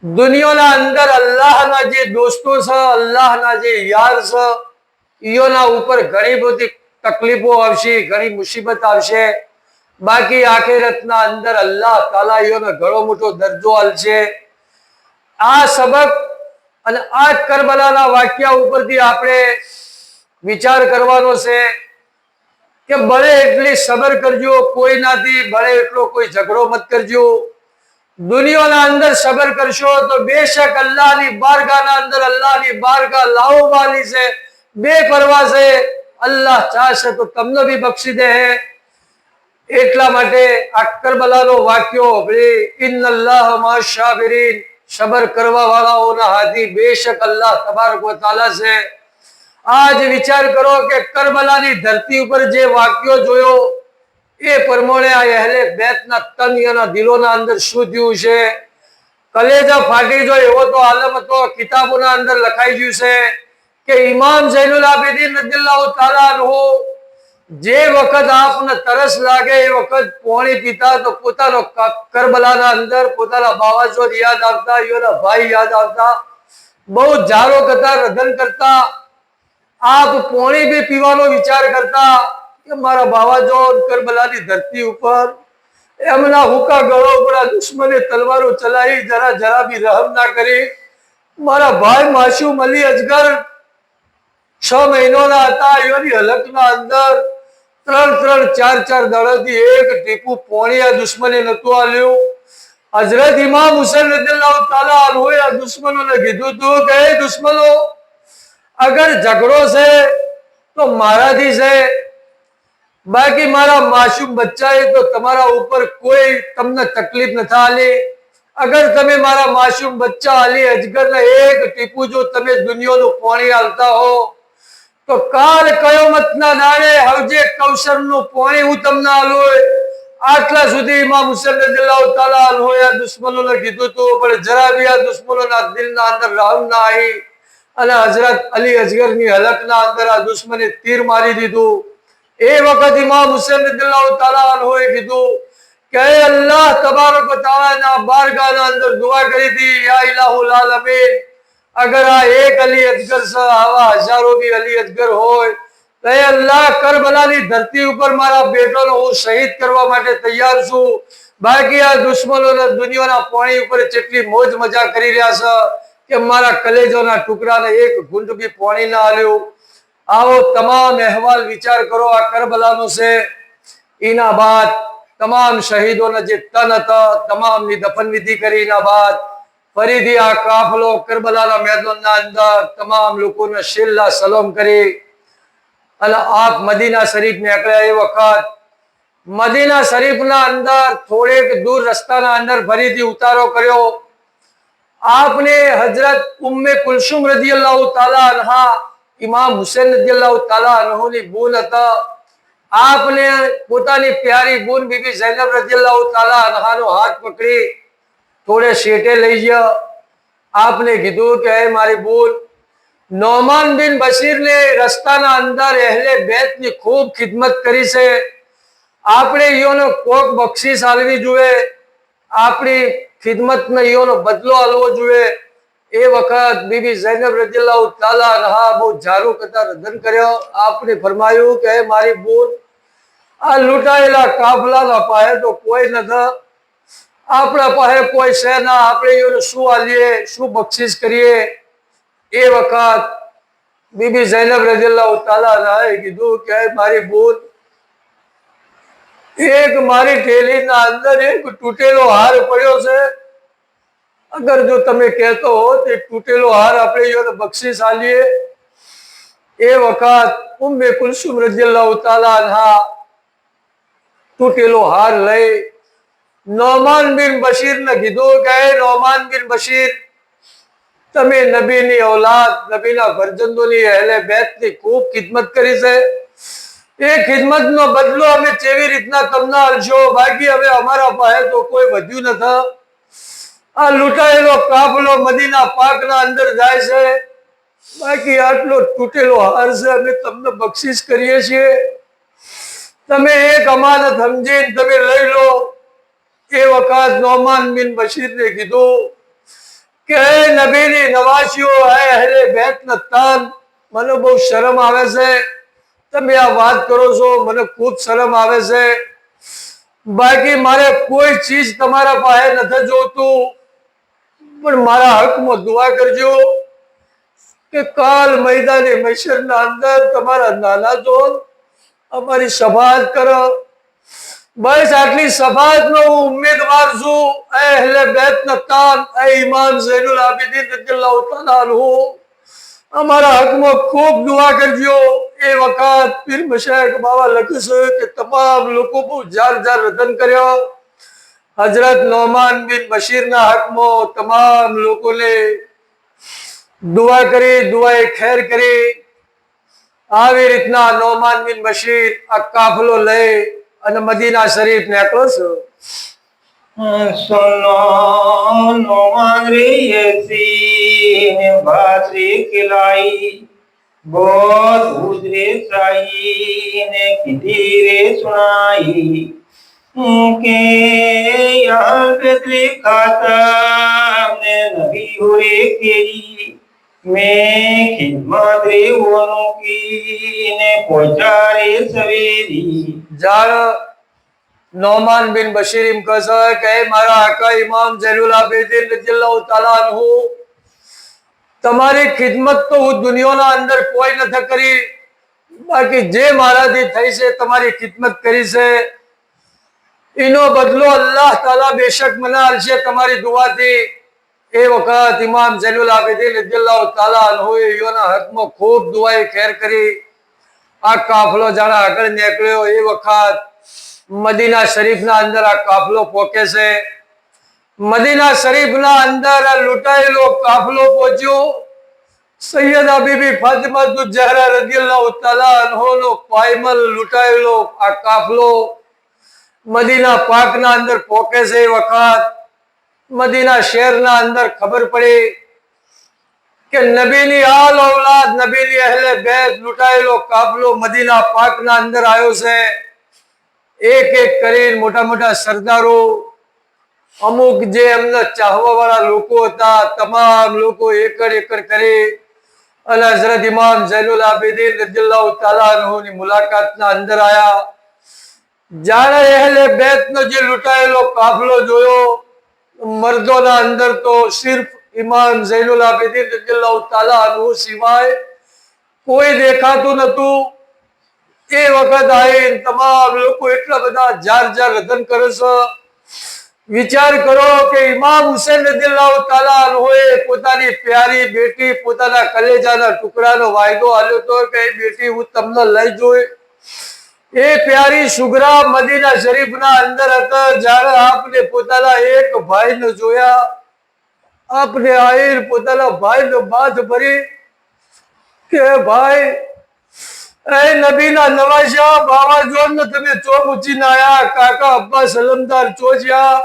દુનિયાના અંદર અલ્લાહના જે દોસ્તો છે, અલ્લાહના જે યાર છે, ઈઓના ઉપર ઘણી બધી તકલીફો આવશે, ઘણી મુસીબત આવશે. બાકી આખિરતના અંદર અલ્લાહ તાલા ઈઓને ઘણો મોટો દરજ્જો આલશે. આ સબક અને આ કરબલાના વાક્યા ઉપરથી આપણે વિચાર કરવાનો છે કે બળે એટલી સબર કરજો, કોઈનાથી બળે એટલો કોઈ ઝઘડો મત કરજો. દુનિયાના અંદર સબર કરશો તો બેશક અલ્લાહની બારગાહના અંદર અલ્લાહની બારગાહ લાવવાની છે, બેપરવા છે. અલ્લાહ ચાહશે તો તમને બી બક્ષી દે. એટલા માટે આ કરબલાનો વાક્યો ઇન્નલ્લાહ માશાબિરીન, સબર કરવા વાળાઓના હાથી બેશક અલ્લાહ તબારક વ તઆલા છે. આજ વિચાર કરો કે કરબલાની ધરતી ઉપર જે વાક્યો જોયો એ પ્રમાણે આ અહેલે બેતના તન અને દિલોના અંદર શું થયું છે. કલેજા ફાટી જો એવો તો આલમ હતો. કિતાબોના અંદર લખાઈ ગયું છે કે ઇમામ ઝૈનુલ આબિદીન રદિયલ્લાહુ તાલા અન્હુ જે વખત આપને તરસ લાગે એ વખત પાણી પીતા તો પોતાનો કરબલાના અંદર પોતાના બાવાજોડ યાદ આવતા, એના ભાઈ યાદ આવતા, બહુ જારો કરતા, રધન કરતા. આપ પાણી બી પીવાનો વિચાર કરતા કે મારા બાવાજોડ કરબલાની ધરતી ઉપર એમના હુકા ગળો ઉપર દુશ્મને તલવારો ચલાવી, જરા બી રહમ ના કરી. મારા ભાઈ માસૂમ અલી અજગર 6 મહિનાના હતા, એની હલકના અંદર 3-3, 4-4 દાડાથી એક ટીપું પાણી આ દુશ્મને નતું આલ્યું. હજરત ઇમામ હુસૈન રદિયલ્લાહુ તાલા અન્હુએ આ દુશ્મનોને કીધું હતું કે એ દુશ્મનો, અગર ઝઘડો છે તો મારાથી છે, બાકી મારા માસૂમ બચ્ચા એ તો તમારા ઉપર કોઈ તમને તકલીફ નથી આલી. અગર તમે મારા માસૂમ બચ્ચા અલી અજગરના એક ટીપું જો તમે દુનિયાનું પાણી આલતા હો તો કાલ કયામતના દાડે હવજે કૌશરનું પાણી હું તમને આલું. આટલા સુધી ઇમામ હુસૈન રદિયલ્લાહુ તાલા અન્હુએ આ દુશ્મનોને કીધું હતું, પણ જરા બી આ દુશ્મનોના દિલના અંદર રહમ ના આવી અને હજરત અલી અજગરની હલકના અંદર આ દુશ્મને તીર મારી દીધું. એ વખત ઇમામ હુસૈન રદિયલ્લાહુ તાલા અન્હુએ કીધું કે અલ્લાહ તબારક વ તઆલાના બારગાહના અંદર દુઆ કરી હતી, યા ઇલાહુલ આલમીન, અગર આ એક અલી અજગર છે, આવા હજારો બી અલી અજગર હોય તો એ અલ્લાહ કરબલાની ધરતી ઉપર મારા બેટોને હું શહીદ કરવા માટે તૈયાર છું. બાકી આ દુશ્મનોને દુનિયાના પાણી ઉપર જેટલી મોજ મજા કરી રહ્યા છે કે મારા કલેજોના ટુકડાને એક ઘૂંટ બી પાણી ના આલ્યું. આવો તમામ અહેવાલ વિચાર કરો આ કરબલાનો છે. એના બાદ તમામ શહીદોના જે તન હતા તમામની દફન વિધિ કરી. એના બાદ ફરીથી આ કાફલો કરબલાના મેદાનના અંદર તમામ લોકોને શિલ્લા સલામ કરી અને આપ મદીના શરીફ નીકળ્યા. એ વખત મદીના શરીફના અંદર થોડેક દૂર રસ્તાના અંદર ફરીથી ઉતારો કર્યો. आपने हजरत उम्मे कुलसुम रदियल्लाहु ताला अन्हा इमाम हुसैन रदियल्लाहु ताला अन्हुની બૂન હતા. आपने પોતાની પ્યારી બૂન બીબી ઝૈનબ રदियल्लाहु ताला अन्हाનો હાથ પકડી થોડે શેટે લઈ ગયા. आपने કીધું કે હે મારી બૂન, નોમાન બિન બશીરને રસ્તાના અંદર અહેલે બેતની ખૂબ ખિદમત કરી છે, આપણે ઈયોનો કોક બક્ષિસ આલવી જોઈએ, આપણી ખિદમતનો ઈયોનો બદલો આલવો જોઈએ. એ વખત બીબી ઝૈનબ રદિયલ્લાહુ તાલા અન્હા બહુ જારું કરતા રદન કર્યો. આપને ફરમાયું કે હે મારી બૂન, આ લૂંટાયેલા કાફલાના પાસે તો કોઈ નથી, આપણા પાસે કોઈ છે ના, આપણે ઈયોને શું આલીએ, શું બક્ષિસ કરીએ. એ વખત બીબી ઝૈનબ રદિયલ્લાહુ તાલા અન્હાએ કીધું કે મારી બૂન, એક મારી થેલીના અંદર એક તૂટેલો હાર પડ્યો છે, અગર જો તમે કહેતો હો તો તૂટેલો હાર આપણે ઈયોને બક્ષિસ આલીએ. એ વખત ઉમ્મે કુલસુમ રદિયલ્લાહુ તાલા અન્હા તૂટેલો હાર લઈ નોમાન બિન બશીરને કીધું કે નોમાન બિન બશીર, તમે નબીની ઔલાદ, નબીના ફરજંદોની અહેલે બેતની ખૂબ ખિદમત કરી છે, એ ખિદમતનો બદલો અમે કેવી રીતના તમને આલશો, બાકી હવે અમારા પાસે તો કોઈ વધ્યું નથી. આ લૂંટાયેલો કાફલો મદીના પાકના અંદર જાય છે, બાકી આટલો તૂટેલો હાર છે, અમે તમને બક્ષિસ કરીએ છીએ, તમે એક અમાનત સમજીને તમે લઈ લો. એ વખત નોમાન બિન બશીરને કીધું કે નબીની નવાશીઓ, અહેલે બેતના તન, મને બહુ શરમ આવે છે, તમે આ વાત કરો છો, મને ખૂબ શરમ આવે છે, બાકી મારે કોઈ ચીજ તમારા પાસે નથી જોતું, પણ મારા હકમાં દુઆ કરજો કે કાલ મેદાને મશરના અંદર તમારા નાના જોન અમારી શફાત કરો. બસ આટલી શફાતનો હું ઉમેદવાર છું. અહેલે બેતના તાન ઇમામ ઝૈનુલ આબિદીન રદિયલ્લાહુ તાલા અન્હુ અમારા હકમાં ખૂબ દુઆ કરજો. એ વખત પીર મશાઈખ બાવા લખશે કે તમામ લોકો બહુ જાર જાર રતન કર્યો. હજરત નોમાન બિન બશીરના હકમાં તમામ લોકોને દુઆ કરી, દુઆએ ખેર કરી. આવી રીતના નોમાન બિન બશીર આ કાફલો લઈ અને મદીના શરીફ નીકળો છો. सुनो नोमान रे यसीन बासरी खिलाई बहुत उजरे साई ने किधी रे सुनाई के यहाँ बेतले खाता ने नबी हुए केरी मैं खिदमत रे वोनों की ने पहुंचा रे सवेरी. જાણ નોમાન બિન બશીર એમ કહે કે હે મારા આકા ઇમામ ઝૈનુલ આબિદીન રદિયલ્લાહુ તાલા અન્હુ, તમારી ખિદમત તો હું દુનિયાના અંદર કોઈ નથી કરી, બાકી જે મારાથી થઈ છે તમારી ખિદમત કરી છે એનો બદલો અલ્લાહ તાલા બેશક મને આલશે તમારી દુઆથી. એ વખત ઇમામ ઝૈનુલ આબિદીન રદિયલ્લાહુ તાલા અન્હુએ એના હકમાં ખૂબ દુઆએ ખેર કરી. આ કાફલો જાણે આગળ નીકળ્યો. એ વખત મદીના શરીફના અંદર આ કાફલો પહોંચે છે. મદીના શરીફના અંદર આ લૂંટાયેલો કાફલો પહોંચ્યો. સૈયદા બીબી ફાતિમા ઝહરા રદિયલ્લાહુ તાલા અન્હાનો પાયમલ લૂંટાયેલો આ કાફલો મદીના પાકના અંદર પહોંચે છે. એ વખત મદીના શહેરના અંદર ખબર પડી કે નબીની આલ ઔલાદ, નબીની અહેલે બેત લૂંટાયેલો કાફલો મદીના પાકના અંદર આવ્યો છે. એક એક કરીને મોટા મોટા સરદારો, અમુક જે એમના ચાહવા વાળા લોકો હતા, તમામ લોકો એકડ એકડ કરી અને હઝરત ઇમામ ઝૈનુલ આબિદીન રદિયલ્લાહુ તાલા અન્હુની મુલાકાતના અંદર આયા. જાણે અહેલે બેતનો જે લૂંટાયેલો કાફલો જોયો, મર્દોના અંદર તો સિર્ફ ઇમામ ઝૈનુલ આબિદીન રદિયલ્લાહુ તાલા અન્હુ સિવાય કોઈ દેખાતું નતું. એ વખત આવીને તમામ લોકો એટલા બધા જાર જાર રતન કરે છે. વિચાર કરો કે ઇમામ હુસૈન રદિયલ્લાહુ તાલા અન્હુએ પોતાની પ્યારી બેટી, પોતાના કલેજાના ટુકડાનો વાયદો આલ્યો તો કે એ બેટી હું તમને લઈ જોઈ. એ પ્યારી સુગરા મદીના શરીફના અંદર હતા. જ્યારે આપને પોતાના એક ભાઈને જોયા, આપને આવીને પોતાના ભાઈનો બાથ ભરી કે ભાઈ, એ નબીના નવાશા બાવા જોન તમે ચોક ઉચીને આયા, કાકા અબ્બા સલમદાર ચોજ્યા,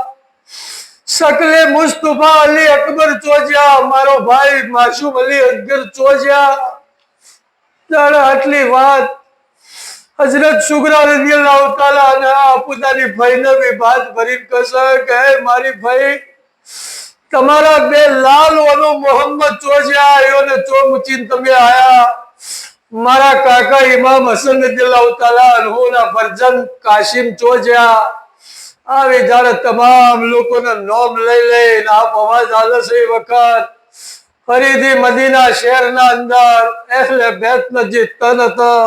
શકલે મુસ્તફા અલી અકબર ચોજ્યા, મારો ભાઈ માસૂમ અલી અસગર ચોજ્યા. ત્યારે આટલી વાત હઝરત સુગરા રદિયલ્લાહુ તાલા અન્હા પોતાની ભાઈને બી બાત ભરીને કહે કે હે મારી ભાઈ, તમારા બે લાલ ઓનો મોહમ્મદ ચોજ્યા, એઓને ચોક ઉચીને તમે આયા. મારા કાકા ઇમામ હસન રદિયલ્લાહુ તાલા અન્હુના ફરજંદ કાશિમ ચોજ્યા. આવી જ્યારે તમામ લોકોના નામ લઈ લઈને આપ અવાજ આલે છે. એ વખત ફરીથી મદીના શહેરના અંદર અહેલે બેતના જે તન હતા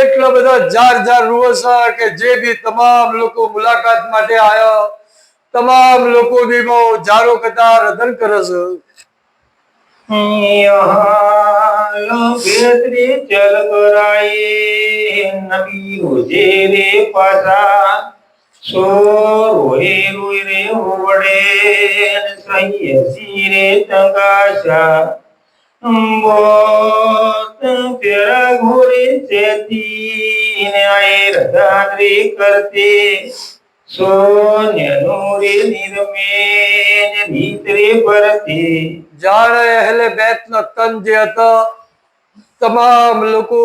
એટલા બધા જાર જાર રૂવે છે કે જે બી તમામ લોકો મુલાકાત માટે આવ્યા, તમામ લોકો બી બહુ જારો કતાર રતન કરે છે. बेतरी चल कराए नबी रोजे रे पासा सो रोए रोए रे होवड़े सही हसी रे तंगाशा बोत तेरा घोड़े चेती ने आए रदान रे करते सोन्यनूरे निर्मेन भीतरे परते. જાણે અહેલે બેતનો તન જે હતા, તમામ લોકો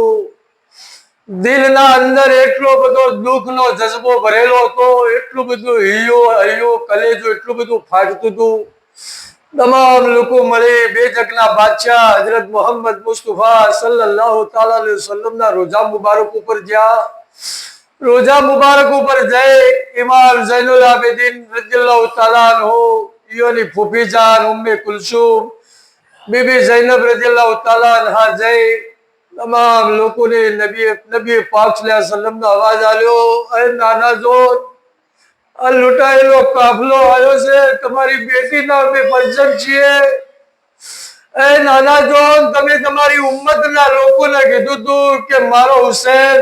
દિલના અંદર એટલો બધો દુઃખનો જજ્બો ભરેલો હતો, એટલું બધું હૈયો કલેજો એટલું બધું ફાટતું હતું. તમામ લોકો મળી બે જગના બાદશાહ હઝરત મોહમ્મદ મુસ્તફા સલ્લલ્લાહુ તાલા અલૈહિ વસલ્લમના રોજા મુબારક ઉપર જ્યાં. રોજા મુબારક ઉપર જઈ ઇમામ ઝૈનુલ આબિદીન રદિયલ્લાહુ તાલા અન્હુ, ઈયોની ફૂફીજાન ઉમ્મે કુલસુમ બીબી ઝૈનબ રદિયલ્લાહુ તાલા અન્હા જઈ તમામ લોકોને નબી પાક સલ્લલ્લાહુ અલૈહિ વસલ્લમનો અવાજ આવ્યો, એ નાના જોર આ લૂંટાયેલો કાફલો આવ્યો છે, તમારી બેટીના અમે ફરજંદ છીએ. એ નાના જોન, તમે તમારી ઉમ્મતના લોકોને કીધું તું કે મારો હુસૈન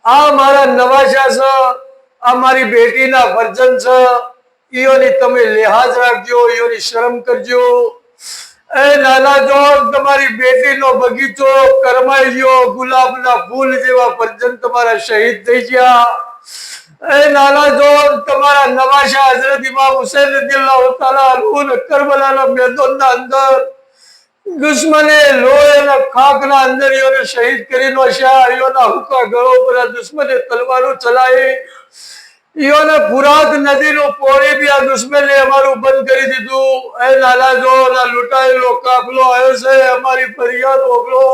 આ મારા નવાશા છે, આ મારી બેટીના ફરજંદ છે, ઈયોની તમે લિહાજ રાખજો, ઈયોની શરમ કરજો. એ નાના જોન, તમારી બેટીનો બગીચો કરમાઈ ગયો, ગુલાબના ફૂલ જેવા ફરજંદ તમારા શહીદ થઈ ગયા. એ નાના જોન, તમારા નવાશા હઝરત ઇમામ હુસૈન રદિયલ્લાહુ તાલા અન્હુ કરબલાના મેદાનના અંદર દુશ્મને લોહી અને ખાકના અંદર ઈયોને શહીદ કરીને ઈયોના હુકા ગળો પર દુશ્મને તલવારો ચલાવી, ઈયોને ફુરાત નદીનું પાણી બી આ દુશ્મને અમારું બંધ કરી દીધું. એ નાના જોન, આ લૂંટાયેલો કાફલો આવ્યો છે, અમારી ફરિયાદ ઓગળો.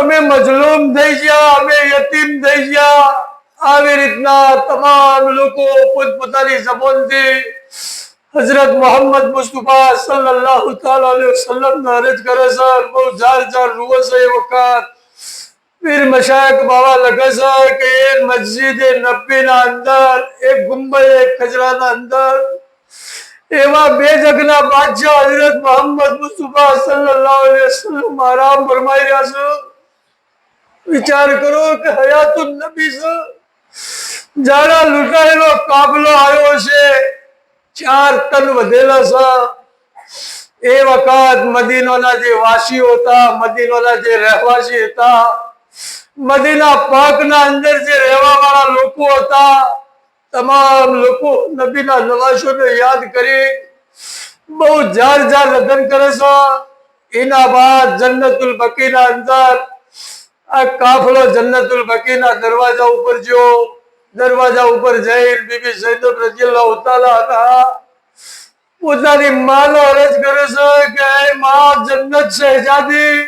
અમે મજલૂમ થઈ ગયા, અમે યતીમ થઈ ગયા. આવી રીતના તમામ લોકો પોતપોતાની જબાનથી હઝરત મોહમ્મદ મુસ્તફા સલ્લલ્લાહુ તાલા અલૈહિ વસલ્લમ અરજ કરે છે. બહુ જાર જાર રૂવે છે. એ વખત પીર મશાયખ બાવા લખે છે કે એક મસ્જિદ નબીના અંદર, એક ગુંબદ ખજરાના અંદર એવા બે જગના બાદશાહ હઝરત મોહમ્મદ મુસ્તફા સલ્લલ્લાહુ અલૈહિ વસલ્લમ આરામ ફરમાઈ રહ્યા છે. વિચાર કરો કે હયાતુન નબી છે. જારા લૂંટાયેલો કાફલો આવ્યો છે, 4 ટન વધેલા છે. એ વખત મદીનાના જે વાસીઓ હતા, મદીનાના જે રહેવાસી હતા, મદીના પાકના અંદર જે રહેવા વાળા લોકો હતા, તમામ લોકો નબીના નવાશોને યાદ કરી બહુ જાર જાર રદન કરે છે. એના બાદ જન્નતુલ બકીના અંદર આ કાફલો જન્નતુલ બકીના દરવાજા ઉપર ગયો. દરવાજા ઉપર જઈ બીબી ઝૈનબ રદિયલ્લાહુ તાલા અન્હા પોતાની માનો અરજ કરે છે કે માં જન્નત શહેજાદી,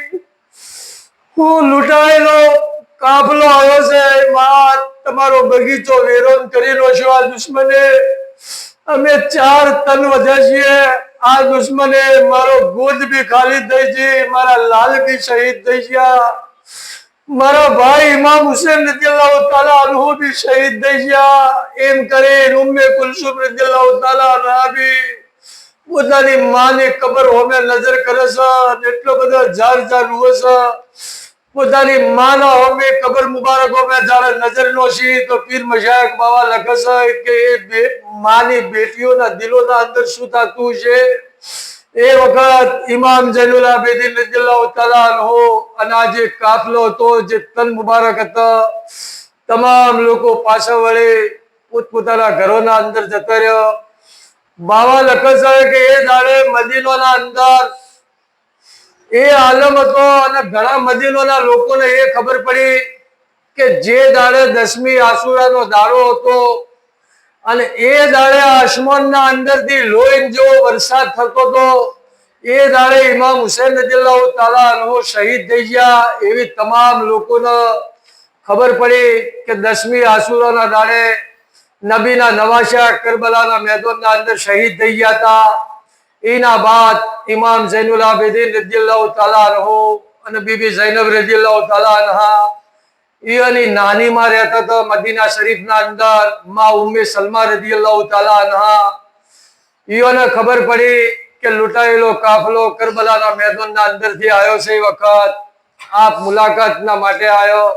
હું લૂંટાયેલો કાફલો આવ્યો છે, માં તમારો બગીચો વેરોન કરીને છો. આ દુશ્મને અમે 4 ટન વધ્યા છીએ. આ દુશ્મને મારો ગોદ બી ખાલી થઈ ગઈ, મારા લાલ બી શહીદ થઈ ગયા, મારા ભાઈ ઇમામ હુસૈન રદિયલ્લાહુ તાલા અન્હુ બી શહીદ થઈ ગયા. એમ કરીને ઉમ્મે કુલસુમ રદિયલ્લાહુ તાલા અન્હા બી પોતાની માની કબર હોમે નજર કરે છે, એટલો બધો જાર જાર રૂવે છે. પોતાની માના હોમે કબર મુબારક હોમે જ્યારે નજર નોશી તો પીર મશાયખ બાવા લખે છે કે એ માની બેટીઓના દિલોના અંદર શું થતું છે. એ વખત ઇમામ ઝૈનુલ આબિદીન રદિયલ્લાહુ તાલા અન્હુ અને આ જે કાફલો હતો, જે તન મુબારક હતા, તમામ લોકો પાછા વળી પોતપોતાના ઘરોના અંદર જતા રહ્યા. બાવા લખે છે કે એ દાડે મદીનાના અંદર એ આલમ હતો અને ઘણા મદીનાના લોકોને એ ખબર પડી કે જે દાડે 10મી આશુરાનો દાડો હતો અને એ દાડે આસમાનના અંદરથી લોહી જેવો વરસાદ થતો હતો, એ દાડે ઇમામ હુસૈન રદિયલ્લાહુ તાલા અન્હુ શહીદ થઈ ગયા. એવી તમામ લોકોને ખબર પડી કે 10મી આશુરાના દાડે નબીના નવાશા કરબલાના મેદાનના અંદર શહીદ થઈ ગયા હતા. એના બાદ ઇમામ ઝૈનુલ આબિદીન રદિયલ્લાહુ તાલા અન્હુ અને બીબી ઝૈનબ રદિયલ્લાહુ તાલા અન્હા ઈયાની નાનીમાં રહેતા હતા મદીના શરીફના અંદર. માં ઉમ્મે સલમા રદિયલ્લાહુ તાલા અન્હા ઈયોને ખબર પડી કે લૂંટાયેલો કાફલો કરબલાના મેદાનના અંદરથી આવ્યો છે. એ વખત આપ મુલાકાતના માટે આવ્યો.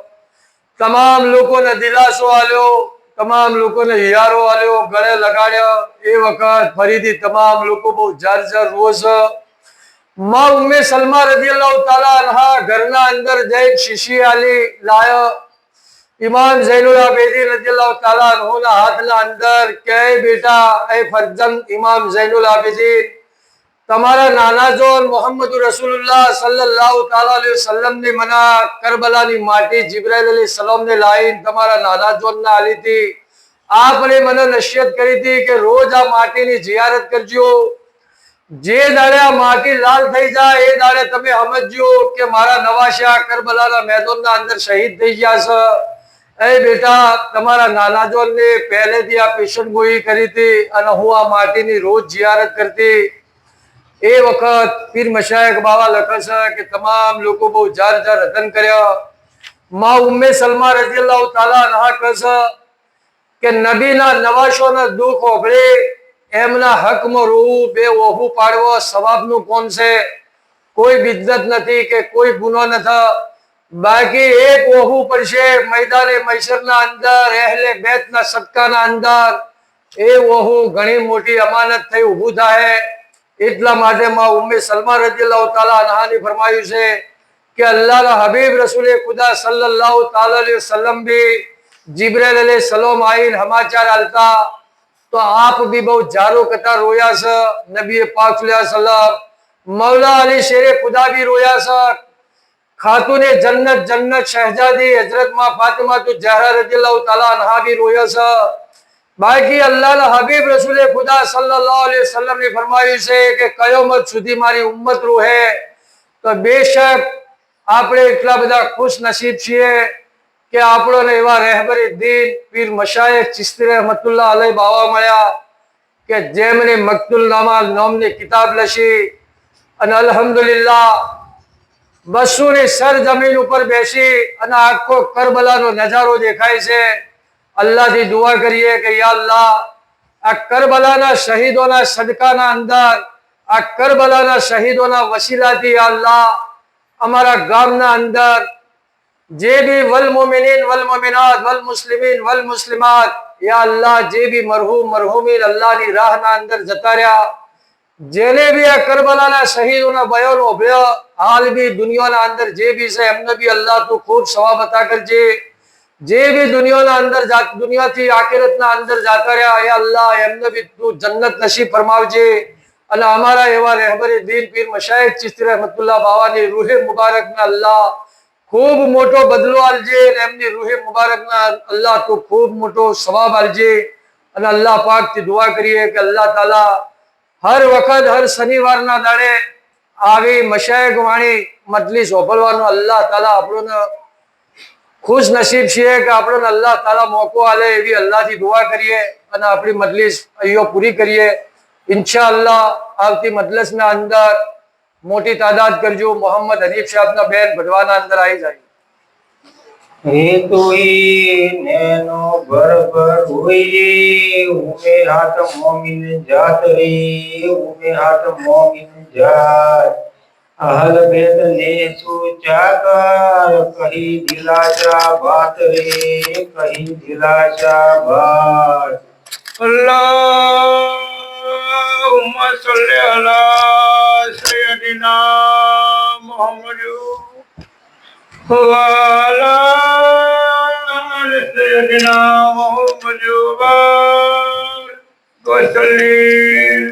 તમામ લોકોને દિલાસો આલ્યો, તમામ લોકોને હિયારો આલ્યો, ગળે લગાડ્યો. એ વખત ફરીથી તમામ લોકો બહુ જાર જાર રોવે છે. માં ઉમ્મે સલમા રદિયલ્લાહુ તાલા અન્હા ઘરના અંદર જઈ શીશી આલી લાયો. ઇમામ ઝૈનુલ આબિદીન રદિયલ્લાહુ તાલા અન્હુના હાથના અંદર કે બેટા, એ ફરજંદ ઇમામ ઝૈનુલ આબિદીન, તમારા નાના જોન મોહમ્મદ રસૂલુલ્લાહ સલ્લલ્લાહુ તાલા અલૈહિ વસલ્લમની મના કરબલાની માટી જિબ્રાઈલ અલૈહિ સલામને લાઈન તમારા નાના જોનના આલીથી આપને મને નસીહત કરી હતી કે રોજ આ માટીની જિયારત કરજો. જે દાડે આ માટી લાલ થઈ જાય એ દાડે તમે સમજજો કે મારા નવાશા કરબલાના મેદાનના અંદર શહીદ થઈ ગયા છે. એ બેટા, તમારા નાના જોનને પહેલેથી આ પેશન ગોઈ કરી હતી અને હું આ માટીની રોજ જિયારત કરતી. એ વખત પીર મશાયખ બાવા લખે છે કે તમામ લોકો બહુ જાર જાર રતન કર્યા. માં ઉમ્મે સલમા રઝિયલ્લાહુ તાલા અન્હા કહે છે કે નબીના નવાશોના દુઃખ ઓગળે એમના હકમાં રોવું બે ઓહુ પાડવો સવાબનું કોણ છે? કોઈ બિદ્દત નથી કે કોઈ ગુનો નથી, બાકી એક ઓહુ પડશે મેદાને મૈસરના અંદર અહેલે બેતના સદકાના અંદર. એ ઓહુ ઘણી મોટી અમાનત થઈ ઊભું થાય. એટલા માટે માં ઉમ્મે સલમા રઝિયલ્લાહુ તાલા અન્હાની ફરમાયું છે કે અલ્લાહના હબીબ રસૂલે ખુદા સલ્લલ્લાહુ તાલા અલૈહિ વસલ્લમ भी जिब्राइल अलैहि सलाम आइन समाचार आलता तो आप भी बहुत जारो कथा रोया स. नबी पाक सल्लल्लाहु अलैहि वसल्लम मौला अली शेरे खुदा भी रोया स. खातूने जन्नत जन्नत शहजादी हजरत मां फातिमा तो जहरा रज़ियल्लाहु ताला अन्हा भी रोया स. बाकी अल्लाहના હબીબ રસૂલે ખુદા સલ્લલ્લાહુ અલૈહિ વસલ્લમ ને ફરમાયું છે કે કયામત સુધી મારી ઉમ્મત રોહે. તો બેશક આપણે એટલા બધા ખુશ નસીબ છીએ કે આપણને એવા રહેબરે દીન પીર મશાયખ ચિશ્તી રહેમતુલ્લાહ અલૈહ બાવા મળ્યા કે જેમને મકતુલનામા નામની કિતાબ લખી અને અલ્હમ્દુલિલ્લાહ બસોની સરજમીન ઉપર બેસી અને આખો કરબલાનો નજારો દેખાય છે. અલ્લાહથી દુઆ કરીએ કે યા અલ્લાહ આ કરબલાના શહીદોના સદકાના અંદર આ કરબલાના શહીદોના વસીલાથી યા અલ્લાહ અમારા ગામના અંદર जे भी वल मोमिनीन वल मोमिनात वल मुस्लिमीन वल मुस्लिमात या अल्लाह जे भी मरहूम मरहूमीन अल्लाह ની રાહના અંદર જતા રહ્યા, જેને भी આ કરબલાના શહીદોના બયાન ઓભળ્યા હાલ भी દુનિયાના અંદર જે भी છે એમને भी અલ્લાહ તું ખૂબ સવાબ અતા કરજે. જે भी દુનિયાના અંદર દુનિયાથી આખિરતના અંદર જાતા રહ્યા એ અલ્લાહ એમને भी તું જન્નત નસીબ ફરમાવજે. અને અમારા એવા રહેબરે દીન પીર મશાયખ ચિશ્તી રહેમતુલ્લાહ બાવાની રૂહે મુબારકના અલ્લાહ खूब मोटो बदलो आलजे. एमनी रूहे मुबारकना अल्लाह तो खूब मोटो सवाब आलजे. અને અલ્લાહ પાક થી દુઆ કરીએ કે અલ્લાહ તાલા હર વખત હર શનિવારના દાડે આવી મશાયખ વાણી મજલિસ ઓભળવાનો અલ્લાહ તાલા આપણને ખુશ નસીબ છીએ કે આપણને અલ્લાહ તાલા મોકો આલે એવી અલ્લાહથી દુઆ કરીએ અને આપણી મજલિસ અહીંયો પૂરી કરીએ. ઇન્શાઅલ્લાહ આવતી મજલિસના અંદર मोटी तादाद करजो. मोहम्मद हनीफ साहब ना बहन भटवाना अंदर आई जाए. हे तोई नैनो बरबर होइए उमे हाथ मोमिन जात रे उमे हाथ मोमिन जात अहल बेत ने सोचा कर कहीं दिलासा बात रे कहीं दिलासा बात. अल्लाहुम्मा सल्ली अला सय्यदिना मुहम्मद वाला सय्यदिना मुहम्मद वसल्लिम.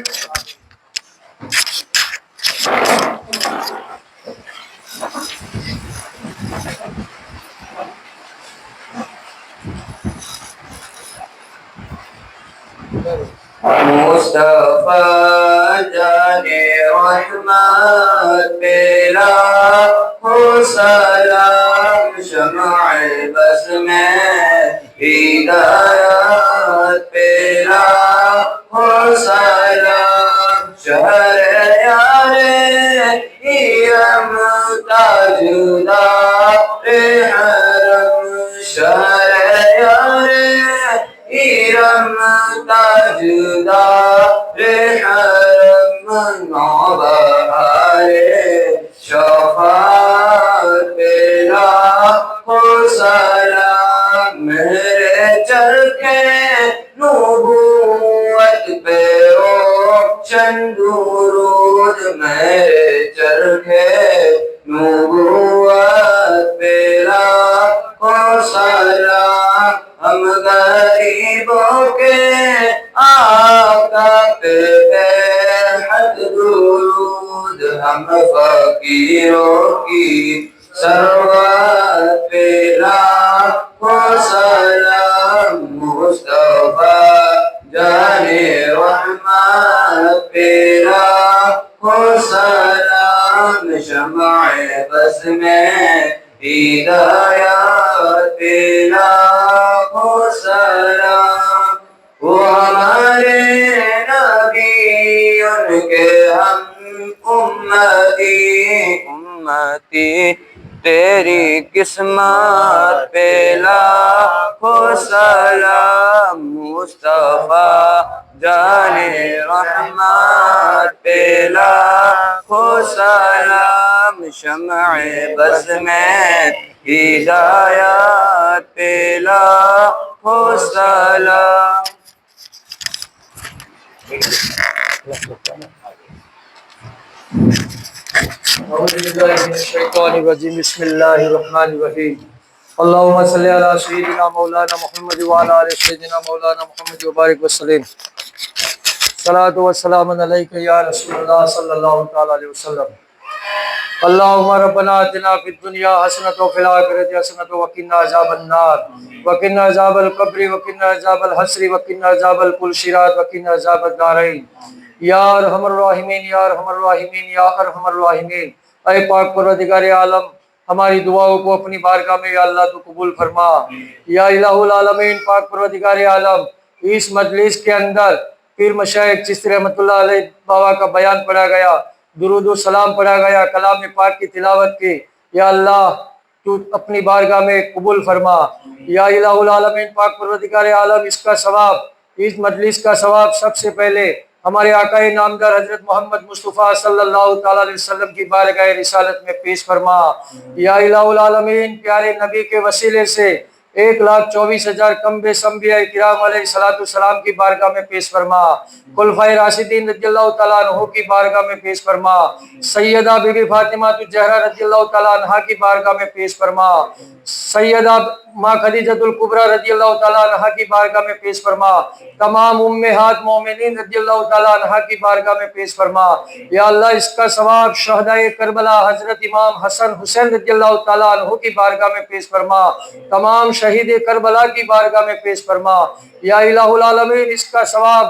मुस्तफा जाने रहमत पेला हो सलाम शमाए बस में हिदायत पेला हो सलाम शहर यारे इरम ताजुदा रे हरम शहर यारे इरम ताजुदा रे हरम नौबहारे शफाअत पेला हो सलाम मेरे चरखे नबूवत पे रोशन दुरूद मेरे चरखे नबूवत पेला हो सलाम हम गरीबों के आका पे बेहद दुरूद हम फकीरों की सरवत पे लाखो सलाम मुस्तफा जाने रहमत पे लाखो सलाम शमाए बस में हिदायत पे लाखो सलाम वो हमारे नबी उनके हम उम्मती उम्मती तेरी किस्मत पे लाखों सलाम मुस्तफा जाने रहमत पे लाखों सलाम शम्अ बस में हिदायत पे लाखों सलाम। बिस्मिल्लाहिर्रहमानिर्रहीम। अल्लाहुम्मा सल्ली अला सय्यिदिना मौलाना मुहम्मद व अला आलि सय्यिदिना मौलाना मुहम्मद व बारिक वसल्लम। सलातु व सलामुन अलैका या रसूलल्लाह सल्लल्लाहु तआला अलैहि वसल्लम। अल्लाहुम्मा रब्बना आतिना फिद दुनिया हसनतन व फिल आखिरति हसनतन व किन्ना अज़ाबन नार व किन्ना अज़ाबल कब्रि व किन्ना अज़ाबल हश्र व किन्ना अज़ाबल कुल शिरात व किन्ना अज़ाबद दारैन या अरहमर राहिमीन या अरहमर राहिमीन या अरहमर राहिमीन। ऐ पाक परवरदिगार आलम, हमारी दुआओं को अपनी बारगाह में या अल्लाह तो कबूल फरमा। या इलाहुल आलमीन, पाक परवरदिगार आलम, इस मजलिस के अंदर पीर मशाइख चिश्ती रहमतुल्लाह अलैह बाबा का बयान पढ़ा गया, दुरूद व सलाम पढ़ा गया, कलाम पाक की तिलावत की। या अल्लाह तू अपनी बारगाह में कबूल फरमा। या इलाहुल आलमीन, पाक परवरदिगार आलम, इसका सवाब, इस मजलिस का सवाब सबसे पहले हमारे आकाए नामदार हजरत मोहम्मद मुस्तफ़ा सल्लल्लाहु तआला अलैहि वसल्लम की बारगाह रिसालत में पेश फरमा। या इलाहुल आलमीन, प्यारे नबी के वसीले से 1,24,000 कम्बे संबिया किराम अलैहिस्सलातु सलाम की बारगाह में पेश फरमा। खुलफाए राशिदीन रज़ियल्लाहु तआला अन्हु की बारगाह में पेश फरमा। सैयदा बीबी फातिमा ज़हरा रज़ियल्लाहु तआला अन्हा की बारगाह में पेश फरमा। सैयदा माँ खदीजतुल कुबरा रज़ियल्लाहु तआला अन्हा की बारगाह में पेश फरमा। तमाम उम्मेहात मोमिनीन रज़ियल्लाहु तआला अन्हा की बारगाह में पेश फरमा। या अल्लाह, इसका सवाब शहदाए करबला हजरत इमाम हसन हुसैन रज़ियल्लाहु तआला अन्हु की बारगाह में पेश फरमा। तमाम शहीद करबला की बारगाह में पेश फरमा। या इलाहुल आलमीन, इसका सवाब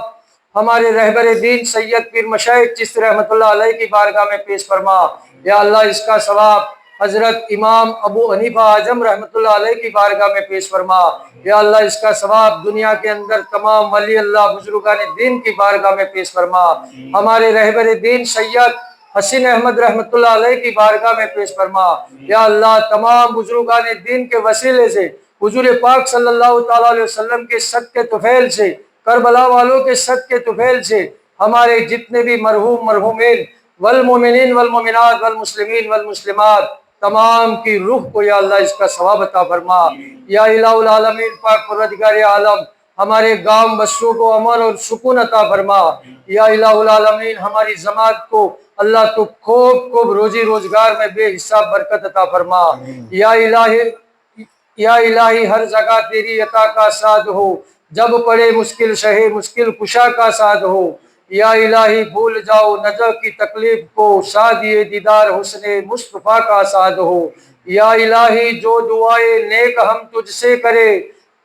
हमारे रहबर दीन सैयद पीर मशाइख चिश्ती रहमतुल्लाह अलैह की बारगाह में पेश फरमा। या अल्लाह, इसका सवाब हजरत इमाम अबू हनीफा आजम रहमतुल्लाह अलैह की बारगाह में पेश फरमा। या अल्लाह, इसका सवाब दुनिया के अंदर तमाम वली अल्लाह बुजुर्गान दीन की बारगाह में पेश फरमा। हमारे रहबर दीन सैयद हसीन अहमद रहमतुल्लाह अलैह की बारगाह में पेश फरमा। या अल्लाह, तमाम बुजुर्गान दीन के वसीले से हुजूर पाक सल्लल्लाहु तआला अलैहि वसल्लम के सदके तुफैल से, करबला वालों के सदके तुफैल से हमारे जितने भी मरहूम मरहूमीन वल मोमिनीन वल मोमिनात वल मुस्लिमीन वल मुस्लिमात तमाम की रूह को या अल्लाह इसका सवाब अता फरमा। या इलाहुल आलमीन, पाक परवरदिगार आलम, हमारे गांव बस्तियों को अमन और सुकून अता फरमा। या इलाहुल आलमीन, हमारी जमात को अल्लाह तो खूब खूब रोजी रोजगार में बेहिसाब बरकत अता फरमा। या इलाही हर जगह तेरी अता का साथ हो, जब पड़े मुश्किल शहे मुश्किल कुशा का साथ हो। या इलाही भूल जाओ नजर की तकलीफ को, शादी दीदार हुस्ने मुस्तफा का साथ हो। या इलाही जो दुआए नेक हम तुझसे करे,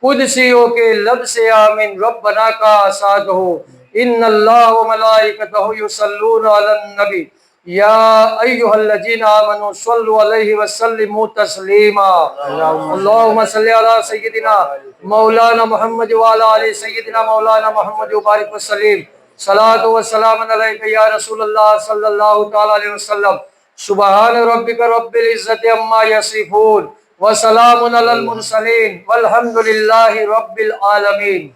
कुदसियों के लब से आमीन रब्बना का साथ हो। इन्नल्लाह व मलाइकतहु युसल्लूना अलन नबी या अय्युहल्लज़ीना आमनू सल्लु अलैहि व सल्लिमू तस्लीमा। अल्लाहुम्मा सल्लि अला सय्यिदिना मौलाना मुहम्मद व अला आलि सय्यिदिना मौलाना मुहम्मद व बारिक वसल्लिम। सलातु व सलाम अलैका या रसूलल्लाह सल्लल्लाहु तआला अलैहि वसल्लम। सुबहान रब्बिका रब्बिल इज्जति अम्मा यसिफून व सलामुन अलल मुरसलीन वल्हम्दुलिल्लाहि रब्बिल आलमीन।